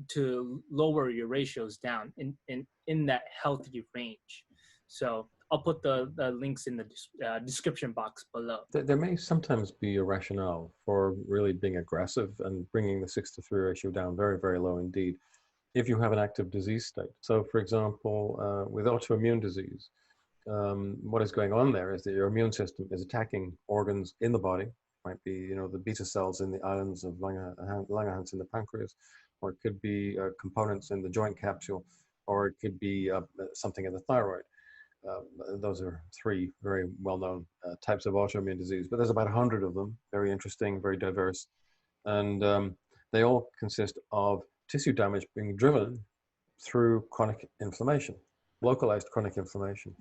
to lower your ratios down in that healthy range. So I'll put the links in the description box below. There may sometimes be a rationale for really being aggressive and bringing the 6-to-3 ratio down very, very low indeed if you have an active disease state. So for example, with autoimmune disease, what is going on there is that your immune system is attacking organs in the body. Might be, the beta cells in the islands of Langerhans in the pancreas, or it could be components in the joint capsule, or it could be something in the thyroid. Those are 3 very well-known types of autoimmune disease, but there's about 100 of them, very interesting, very diverse. And they all consist of tissue damage being driven through chronic inflammation, localized chronic inflammation.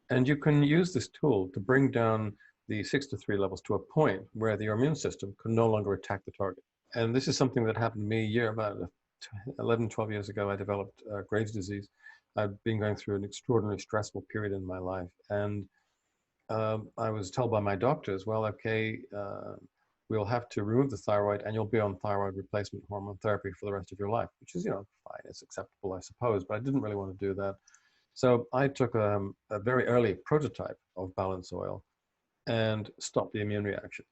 And you can use this tool to bring down the 6-to-3 levels to a point where the immune system can no longer attack the target. And this is something that happened to me about 11, 12 years ago. I developed Graves' disease. I've been going through an extraordinarily stressful period in my life. And I was told by my doctors, well, okay, we'll have to remove the thyroid and you'll be on thyroid replacement hormone therapy for the rest of your life, which is, fine. It's acceptable, I suppose, but I didn't really want to do that. So I took a very early prototype of balance oil and stopped the immune reaction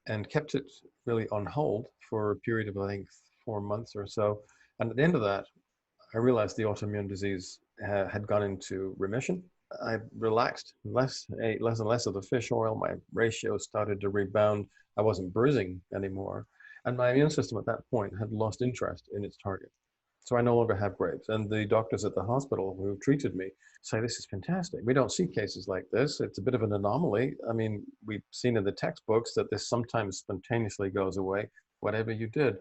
and kept it really on hold for a period of, I think, 4 months or so. And at the end of that, I realized the autoimmune disease had gone into remission. I relaxed, ate less and less of the fish oil. My ratio started to rebound. I wasn't bruising anymore. And my immune system at that point had lost interest in its target. So I no longer have Graves. And the doctors at the hospital who treated me say, this is fantastic. We don't see cases like this. It's a bit of an anomaly. I mean, we've seen in the textbooks that this sometimes spontaneously goes away. Whatever you did,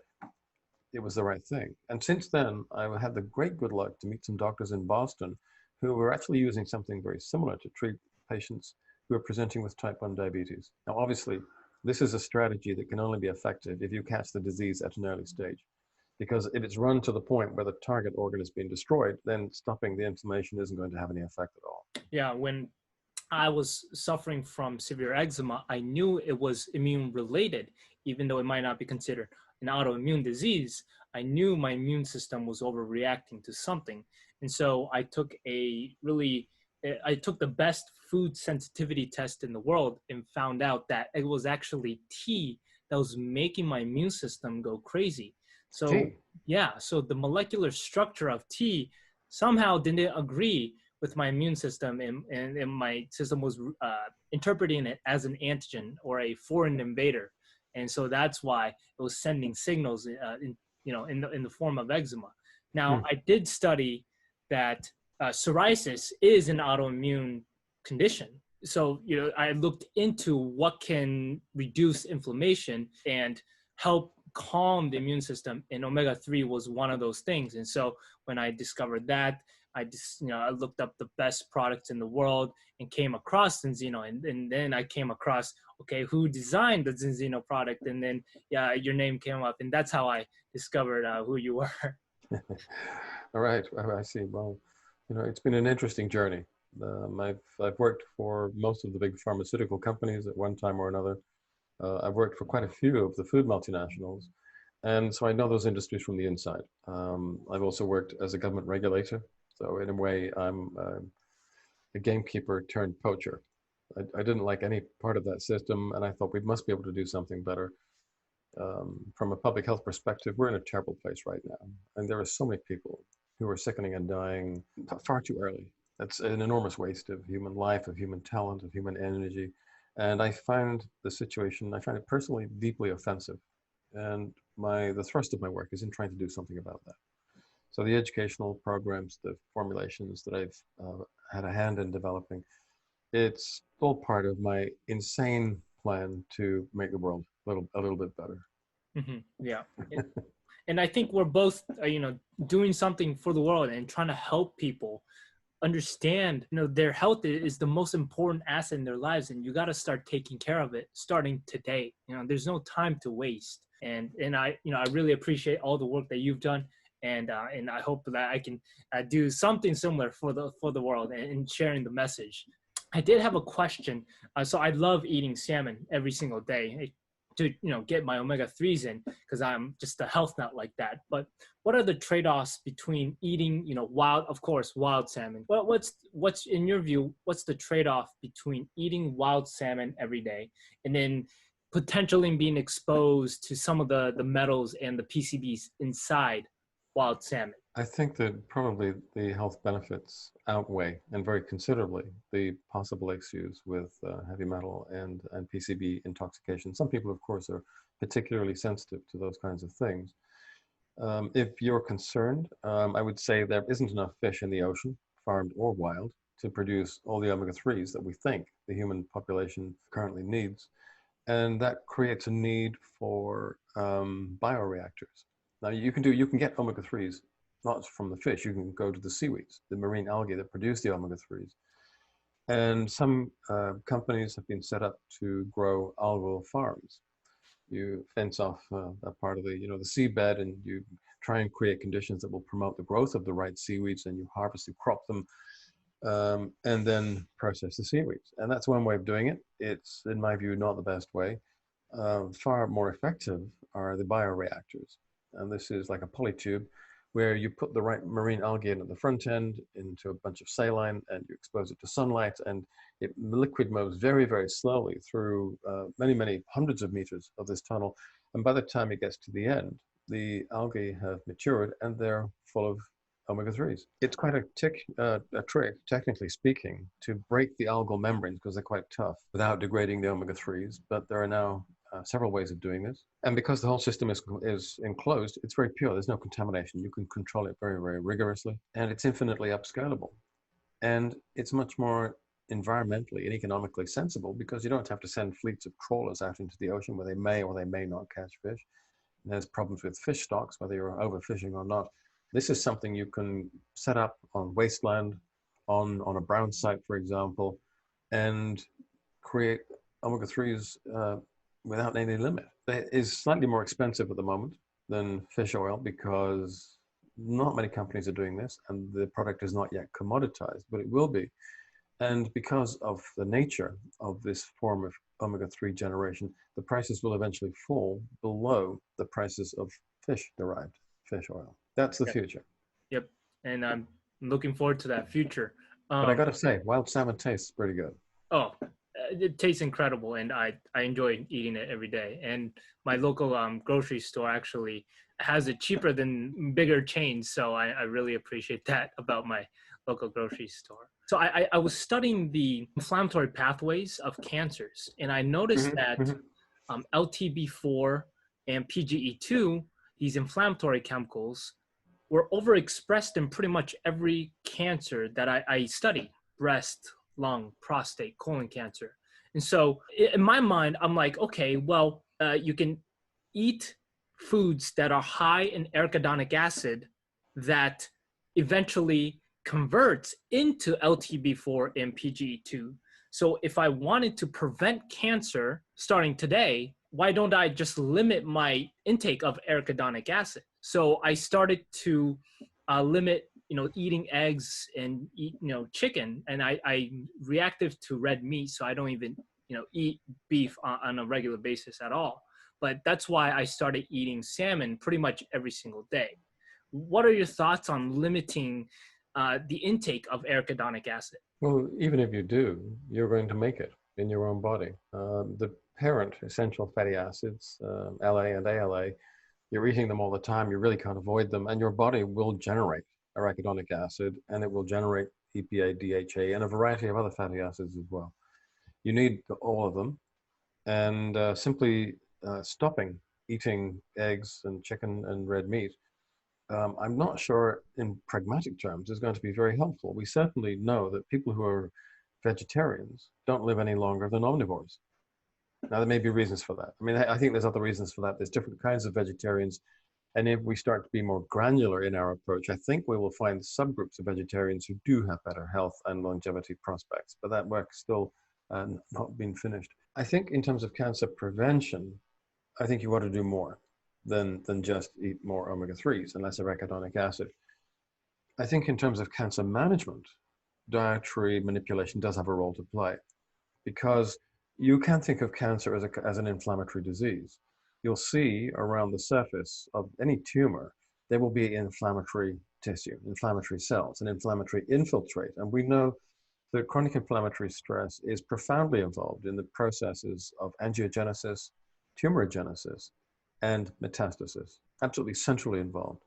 it was the right thing. And since then, I had the great good luck to meet some doctors in Boston who were actually using something very similar to treat patients who are presenting with type 1 diabetes. Now, obviously, this is a strategy that can only be effective if you catch the disease at an early stage. Because if it's run to the point where the target organ has been destroyed, then stopping the inflammation isn't going to have any effect at all. Yeah, when I was suffering from severe eczema, I knew it was immune related, even though it might not be considered an autoimmune disease. I knew my immune system was overreacting to something. And so I took the best food sensitivity test in the world and found out that it was actually tea that was making my immune system go crazy. So yeah, so the molecular structure of tea somehow didn't agree with my immune system, and my system was interpreting it as an antigen or a foreign invader, and so that's why it was sending signals in the form of eczema. Now, I did study that psoriasis is an autoimmune condition. So, I looked into what can reduce inflammation and help calm the immune system, and omega-3 was one of those things. And so when I discovered that, I looked up the best products in the world and came across Zinzino, and then I came across, okay, who designed the Zinzino product, and then your name came up, and that's how I discovered who you were. All right, I see. Well, it's been an interesting journey. I've worked for most of the big pharmaceutical companies at one time or another. I've worked for quite a few of the food multinationals, and so I know those industries from the inside. I've also worked as a government regulator, so in a way, I'm a gamekeeper turned poacher. I didn't like any part of that system, and I thought we must be able to do something better. From a public health perspective, we're in a terrible place right now, and there are so many people who are sickening and dying far too early. That's an enormous waste of human life, of human talent, of human energy. And I find it personally deeply offensive. And the thrust of my work is in trying to do something about that. So the educational programs, the formulations that I've had a hand in developing, it's all part of my insane plan to make the world a little bit better. Mm-hmm. Yeah. And I think we're both, doing something for the world and trying to help people understand, their health is the most important asset in their lives, and you got to start taking care of it starting today. There's no time to waste. And I really appreciate all the work that you've done, and I hope that I can do something similar for the world and sharing the message. I did have a question. So I love eating salmon every single day to get my omega-3s in, because I'm just a health nut like that. But what are the trade-offs between eating wild salmon? What's in your view, what's the trade-off between eating wild salmon every day and then potentially being exposed to some of the metals and the PCBs inside wild salmon? I think that probably the health benefits outweigh, and very considerably, the possible issues with heavy metal and PCB intoxication. Some people, of course, are particularly sensitive to those kinds of things. If you're concerned, I would say there isn't enough fish in the ocean, farmed or wild, to produce all the omega-3s that we think the human population currently needs. And that creates a need for bioreactors. Now, you can get omega-3s not from the fish. You can go to the seaweeds, the marine algae that produce the omega-3s. And some companies have been set up to grow algal farms. You fence off that part of the seabed, and you try and create conditions that will promote the growth of the right seaweeds, and you harvest and crop them, and then process the seaweeds. And that's one way of doing it. It's, in my view, not the best way. far more effective are the bioreactors. And this is like a polytube where you put the right marine algae in at the front end into a bunch of saline and you expose it to sunlight, and it liquid moves very, very slowly through many, many hundreds of meters of this tunnel. And by the time it gets to the end, the algae have matured and they're full of omega-3s. It's quite a trick, technically speaking, to break the algal membranes because they're quite tough without degrading the omega-3s. But there are now several ways of doing this. And because the whole system is enclosed, it's very pure. There's no contamination. You can control it very, very rigorously. And it's infinitely upscalable. And it's much more environmentally and economically sensible because you don't have to send fleets of trawlers out into the ocean where they may or they may not catch fish. And there's problems with fish stocks, whether you're overfishing or not. This is something you can set up on wasteland, on a brown site, for example, and create omega-3s without any limit. It is slightly more expensive at the moment than fish oil because not many companies are doing this and the product is not yet commoditized, but it will be. And because of the nature of this form of omega-3 generation, the prices will eventually fall below the prices of fish-derived fish oil. That's the future. Yep. And I'm looking forward to that future. But I got to say, wild salmon tastes pretty good. Oh, it tastes incredible, and I enjoy eating it every day. And my local grocery store actually has it cheaper than bigger chains, so I really appreciate that about my local grocery store. So I was studying the inflammatory pathways of cancers, and I noticed that LTB4 and PGE2, these inflammatory chemicals, were overexpressed in pretty much every cancer that I study: breast, lung, prostate, colon cancer. And so in my mind, I'm like, okay, well, you can eat foods that are high in arachidonic acid that eventually converts into LTB4 and PGE2. So if I wanted to prevent cancer starting today, why don't I just limit my intake of arachidonic acid? So I started to limit, eating eggs and eat, chicken. And I'm reactive to red meat, so I don't even, eat beef on a regular basis at all. But that's why I started eating salmon pretty much every single day. What are your thoughts on limiting the intake of arachidonic acid? Well, even if you do, you're going to make it in your own body. The parent essential fatty acids, LA and ALA, you're eating them all the time. You really can't avoid them. And your body will generate arachidonic acid, and it will generate EPA, DHA, and a variety of other fatty acids as well. You need all of them. And simply stopping eating eggs and chicken and red meat, I'm not sure in pragmatic terms is going to be very helpful. We certainly know that people who are vegetarians don't live any longer than omnivores. Now, there may be reasons for that. I mean, I think there's other reasons for that. There's different kinds of vegetarians. And if we start to be more granular in our approach, I think we will find subgroups of vegetarians who do have better health and longevity prospects. But that work's still not been finished. I think in terms of cancer prevention, I think you ought to do more than just eat more omega-3s and less arachidonic acid. I think in terms of cancer management, dietary manipulation does have a role to play, because you can think of cancer as an inflammatory disease. You'll see around the surface of any tumor, there will be inflammatory tissue, inflammatory cells, an inflammatory infiltrate. And we know that chronic inflammatory stress is profoundly involved in the processes of angiogenesis, tumorigenesis, and metastasis, absolutely centrally involved.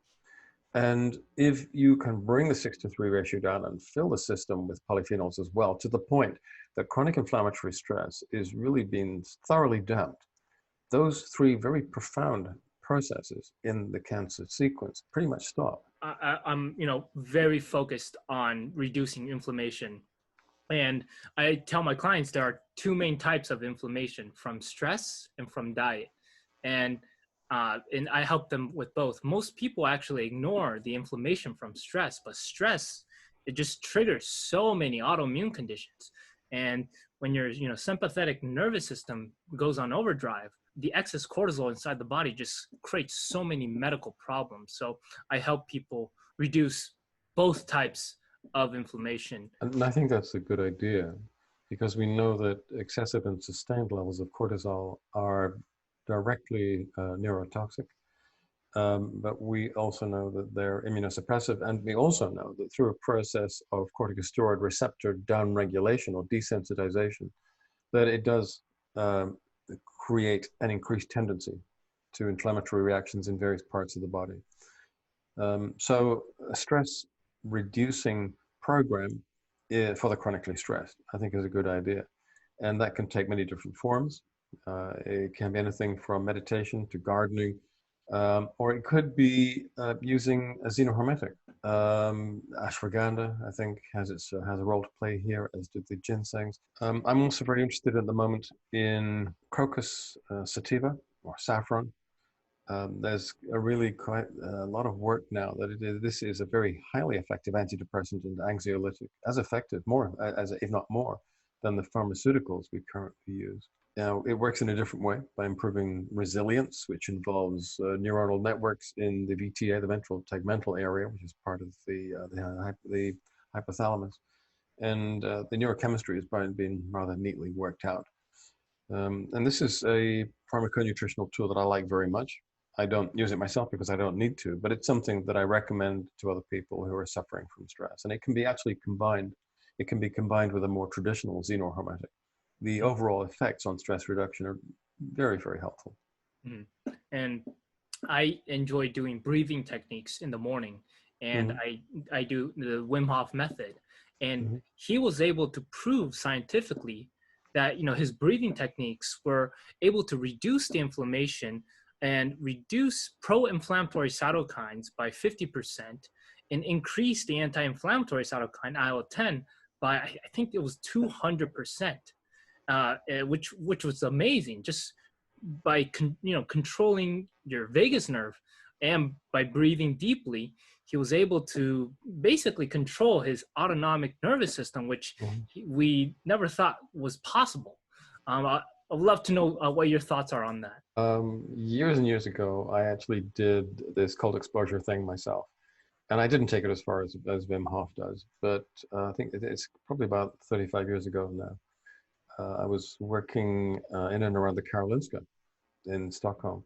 And if you can bring the 6-to-3 ratio down and fill the system with polyphenols as well, to the point that chronic inflammatory stress is really being thoroughly damped, those three very profound processes in the cancer sequence pretty much stop. I'm, very focused on reducing inflammation. And I tell my clients there are two main types of inflammation: from stress and from diet. And I help them with both. Most people actually ignore the inflammation from stress, but stress, it just triggers so many autoimmune conditions. And when your sympathetic nervous system goes on overdrive, the excess cortisol inside the body just creates so many medical problems. So I help people reduce both types of inflammation. And I think that's a good idea, because we know that excessive and sustained levels of cortisol are directly neurotoxic. But we also know that they're immunosuppressive, and we also know that through a process of corticosteroid receptor downregulation or desensitization, that it does create an increased tendency to inflammatory reactions in various parts of the body. So a stress reducing program for the chronically stressed, I think, is a good idea. And that can take many different forms. It can be anything from meditation to gardening, or it could be using a xenohermetic. Ashwagandha, I think, has a role to play here, as do the ginsengs. I'm also very interested at the moment in crocus sativa or saffron. There's a really quite a lot of work now that this is a very highly effective antidepressant and anxiolytic, as effective, more as if not more, than the pharmaceuticals we currently use. Now, it works in a different way by improving resilience, which involves neuronal networks in the VTA, the ventral tegmental area, which is part of the hypothalamus. And the neurochemistry has been rather neatly worked out. And this is a pharmaconutritional tool that I like very much. I don't use it myself because I don't need to, but it's something that I recommend to other people who are suffering from stress. And it can be actually combined. It can be combined with a more traditional xenohermetic. The overall effects on stress reduction are very, very helpful. And I enjoy doing breathing techniques in the morning, and I do the Wim Hof method. And he was able to prove scientifically that his breathing techniques were able to reduce the inflammation and reduce pro-inflammatory cytokines by 50% and increase the anti-inflammatory cytokine IL-10 by, I think it was 200%, which was amazing. Just by controlling your vagus nerve and by breathing deeply, he was able to basically control his autonomic nervous system, which we never thought was possible. I'd love to know what your thoughts are on that. Years and years ago, I actually did this cold exposure thing myself. And I didn't take it as far as Wim Hof does, but I think it's probably about 35 years ago now. I was working in and around the Karolinska in Stockholm.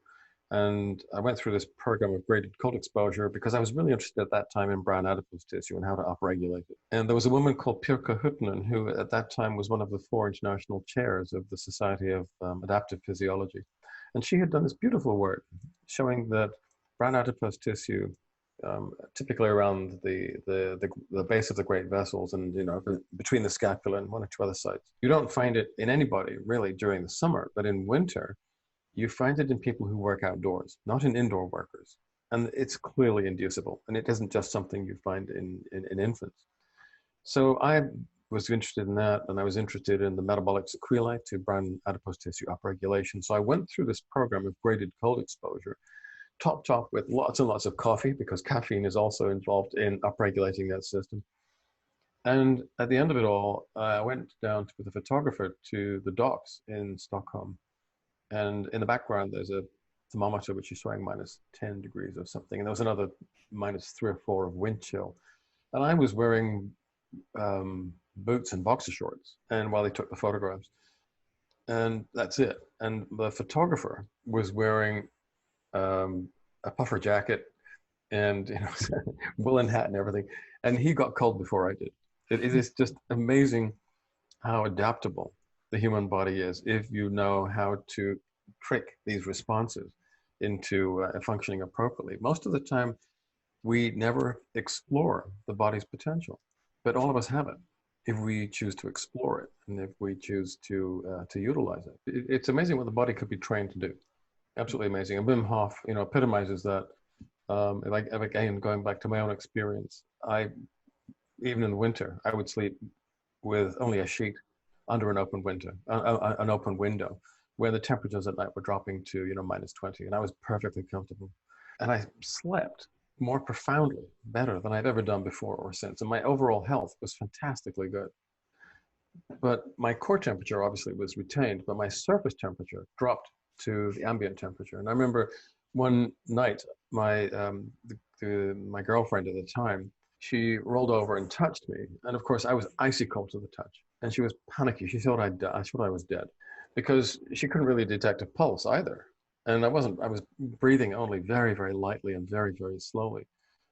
And I went through this program of graded cold exposure because I was really interested at that time in brown adipose tissue and how to upregulate it. And there was a woman called Pirkka Huttunen, who at that time was one of the 4 international chairs of the Society of Adaptive Physiology. And she had done this beautiful work showing that brown adipose tissue, typically around the base of the great vessels and between the scapula and 1 or 2 other sites. You don't find it in anybody really during the summer, but in winter, you find it in people who work outdoors, not in indoor workers. And it's clearly inducible. And it isn't just something you find in infants. So I was interested in that, and I was interested in the metabolic sequelae to brown adipose tissue upregulation. So I went through this program of graded cold exposure, topped off with lots and lots of coffee, because caffeine is also involved in upregulating that system. And at the end of it all, I went down with a photographer to the docks in Stockholm. And in the background, there's a thermometer which is showing -10 degrees or something. And there was another -3 or 4 of wind chill. And I was wearing boots and boxer shorts, and while they took the photographs. And that's it. And the photographer was wearing a puffer jacket and woolen hat and everything. And he got cold before I did. It is just amazing how adaptable the human body is if you know how to trick these responses into functioning appropriately. Most of the time, we never explore the body's potential, but all of us have it if we choose to explore it and if we choose to utilize it. It's amazing what the body could be trained to do. Absolutely amazing. And Wim Hof, epitomizes that. Again, going back to my own experience, even in the winter, I would sleep with only a sheet under an open window, where the temperatures at night were dropping to -20, and I was perfectly comfortable. And I slept more profoundly, better than I've ever done before or since, and my overall health was fantastically good. But my core temperature obviously was retained, but my surface temperature dropped to the ambient temperature. And I remember one night, my girlfriend at the time, she rolled over and touched me, and of course I was icy cold to the touch. And she was panicky. She thought I was dead, because she couldn't really detect a pulse either. And I was breathing only very, very lightly and very, very slowly.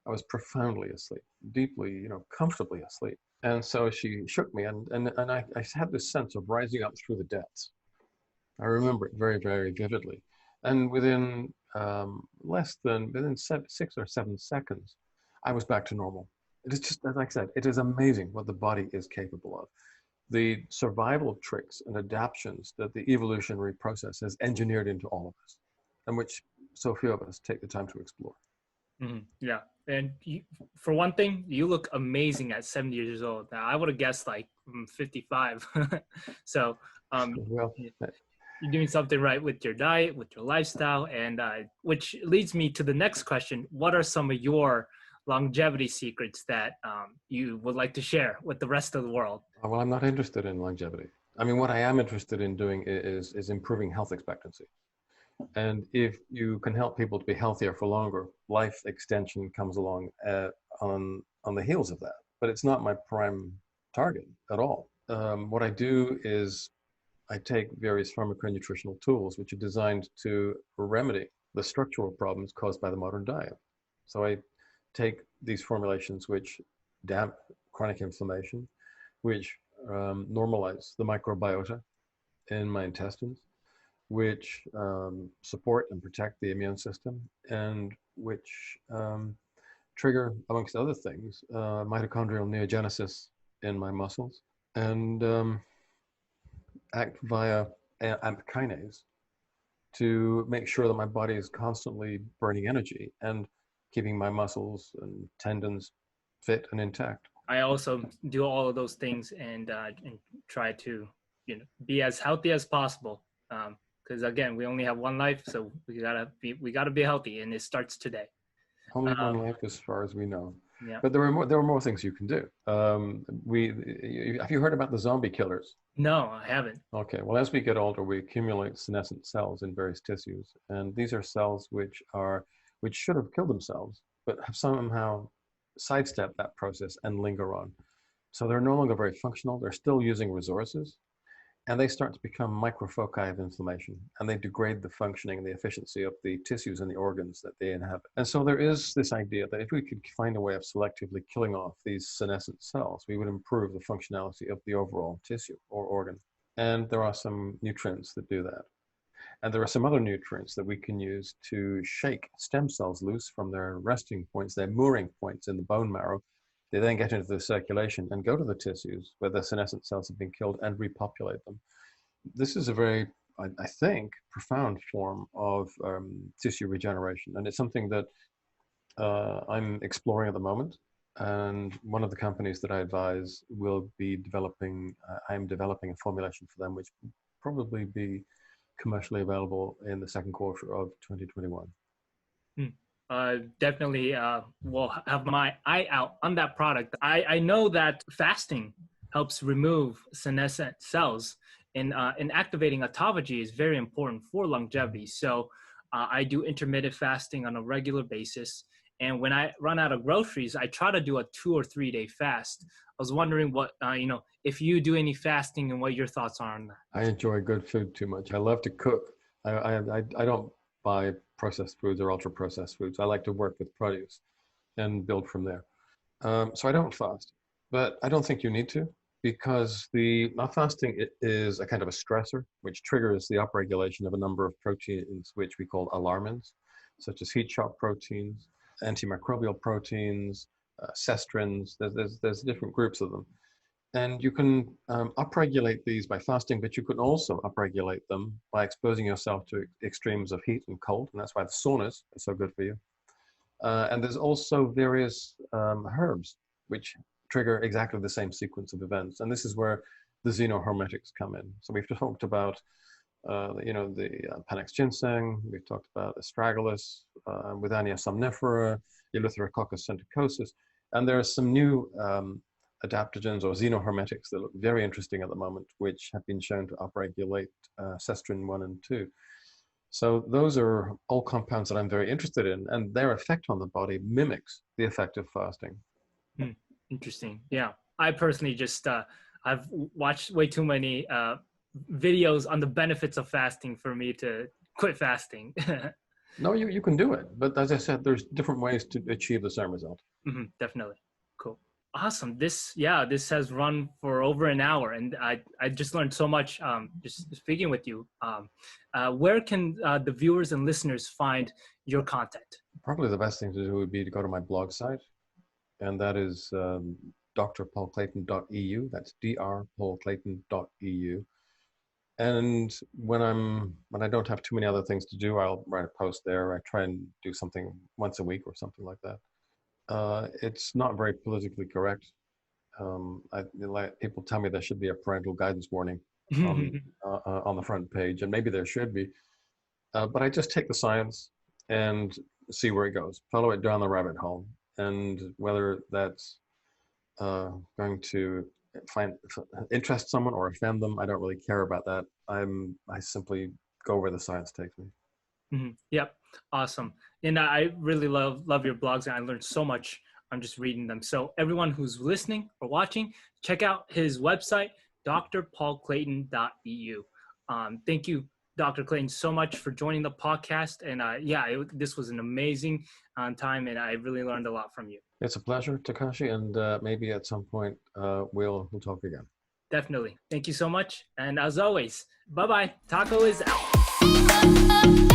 I was profoundly asleep, deeply, comfortably asleep. And so she shook me, and I had this sense of rising up through the depths. I remember it very, very vividly. And within within 6 or 7 seconds, I was back to normal. It is just, like I said, it is amazing what the body is capable of. The survival tricks and adaptations that the evolutionary process has engineered into all of us, and which so few of us take the time to explore. Yeah. And you, for one thing, you look amazing at 70 years old. Now, I would have guessed like 55. So Well, you're doing something right with your diet, with your lifestyle, and which leads me to the next question. What are some of your longevity secrets that you would like to share with the rest of the world? well, I'm not interested in longevity. I mean, what I am interested in doing is improving health expectancy. And if you can help people to be healthier for longer, life extension comes along on the heels of that. But it's not my prime target at all. What I do is I take various pharmaconutritional tools which are designed to remedy the structural problems caused by the modern diet. So I take these formulations which damp chronic inflammation, which normalize the microbiota in my intestines, which support and protect the immune system, and which trigger, amongst other things, mitochondrial neogenesis in my muscles, and act via AMP kinase to make sure that my body is constantly burning energy and keeping my muscles and tendons fit and intact. I also do all of those things and try to, be as healthy as possible. Because again, we only have one life, so we gotta be healthy, and it starts today. Only one life, as far as we know. Yeah. But there are more things you can do. Have you heard about the zombie killers? No, I haven't. Okay. Well, as we get older, we accumulate senescent cells in various tissues, and these are cells which should have killed themselves, but have somehow sidestepped that process and linger on. So they're no longer very functional. They're still using resources, and they start to become microfoci of inflammation, and they degrade the functioning and the efficiency of the tissues and the organs that they inhabit. And so there is this idea that if we could find a way of selectively killing off these senescent cells, we would improve the functionality of the overall tissue or organ. And there are some nutrients that do that. And there are some other nutrients that we can use to shake stem cells loose from their resting points, their mooring points in the bone marrow. They then get into the circulation and go to the tissues where the senescent cells have been killed and repopulate them. This is a very, I think, profound form of tissue regeneration. And it's something that I'm exploring at the moment. And one of the companies that I advise will be developing, I'm developing a formulation for them, which will probably be commercially available in the second quarter of 2021. Definitely will have my eye out on that product. I know that fasting helps remove senescent cells, and activating autophagy is very important for longevity. So I do intermittent fasting on a regular basis. And when I run out of groceries, I try to do a 2 or 3 day fast. I was wondering what, if you do any fasting and what your thoughts are on that. I enjoy good food too much. I love to cook. I don't buy processed foods or ultra processed foods. I like to work with produce and build from there. So I don't fast, but I don't think you need to, because not fasting is a kind of a stressor which triggers the upregulation of a number of proteins which we call alarmins, such as heat shock proteins, antimicrobial proteins, cestrins. There's different groups of them. And you can upregulate these by fasting, but you can also upregulate them by exposing yourself to extremes of heat and cold, and that's why the saunas are so good for you. And there's also various herbs which trigger exactly the same sequence of events, and this is where the xenohermetics come in. So we've talked about the Panax ginseng, we've talked about astragalus, Withania somnifera, Eleutherococcus senticosus, and there are some new adaptogens or xenohermetics that look very interesting at the moment, which have been shown to upregulate cestrin 1 and 2. So those are all compounds that I'm very interested in, and their effect on the body mimics the effect of fasting. Interesting. Yeah. I personally just, I've watched way too many videos on the benefits of fasting for me to quit fasting. No, you can do it. But as I said, there's different ways to achieve the same result. Definitely. Cool. Awesome. This has run for over an hour, and I just learned so much just speaking with you. Where can the viewers and listeners find your content? Probably the best thing to do would be to go to my blog site, and that is drpaulclayton.eu. That's drpaulclayton.eu. And when I don't have too many other things to do, I'll write a post there. I try and do something once a week or something like that. It's not very politically correct. People tell me there should be a parental guidance warning on the front page, and maybe there should be. But I just take the science and see where it goes, follow it down the rabbit hole, and whether that's going to interest someone or offend them, I don't really care about that. I simply go where the science takes me. Yep, awesome. And I really love your blogs, and I learned so much on just reading them. So everyone who's listening or watching, check out his website, drpaulclayton.eu. Thank you, Dr. Clayton, so much for joining the podcast. And this was an amazing time, and I really learned a lot from you. It's a pleasure, Takashi, and maybe at some point we'll talk again. Definitely. Thank you so much. And as always, bye-bye. Taco is out.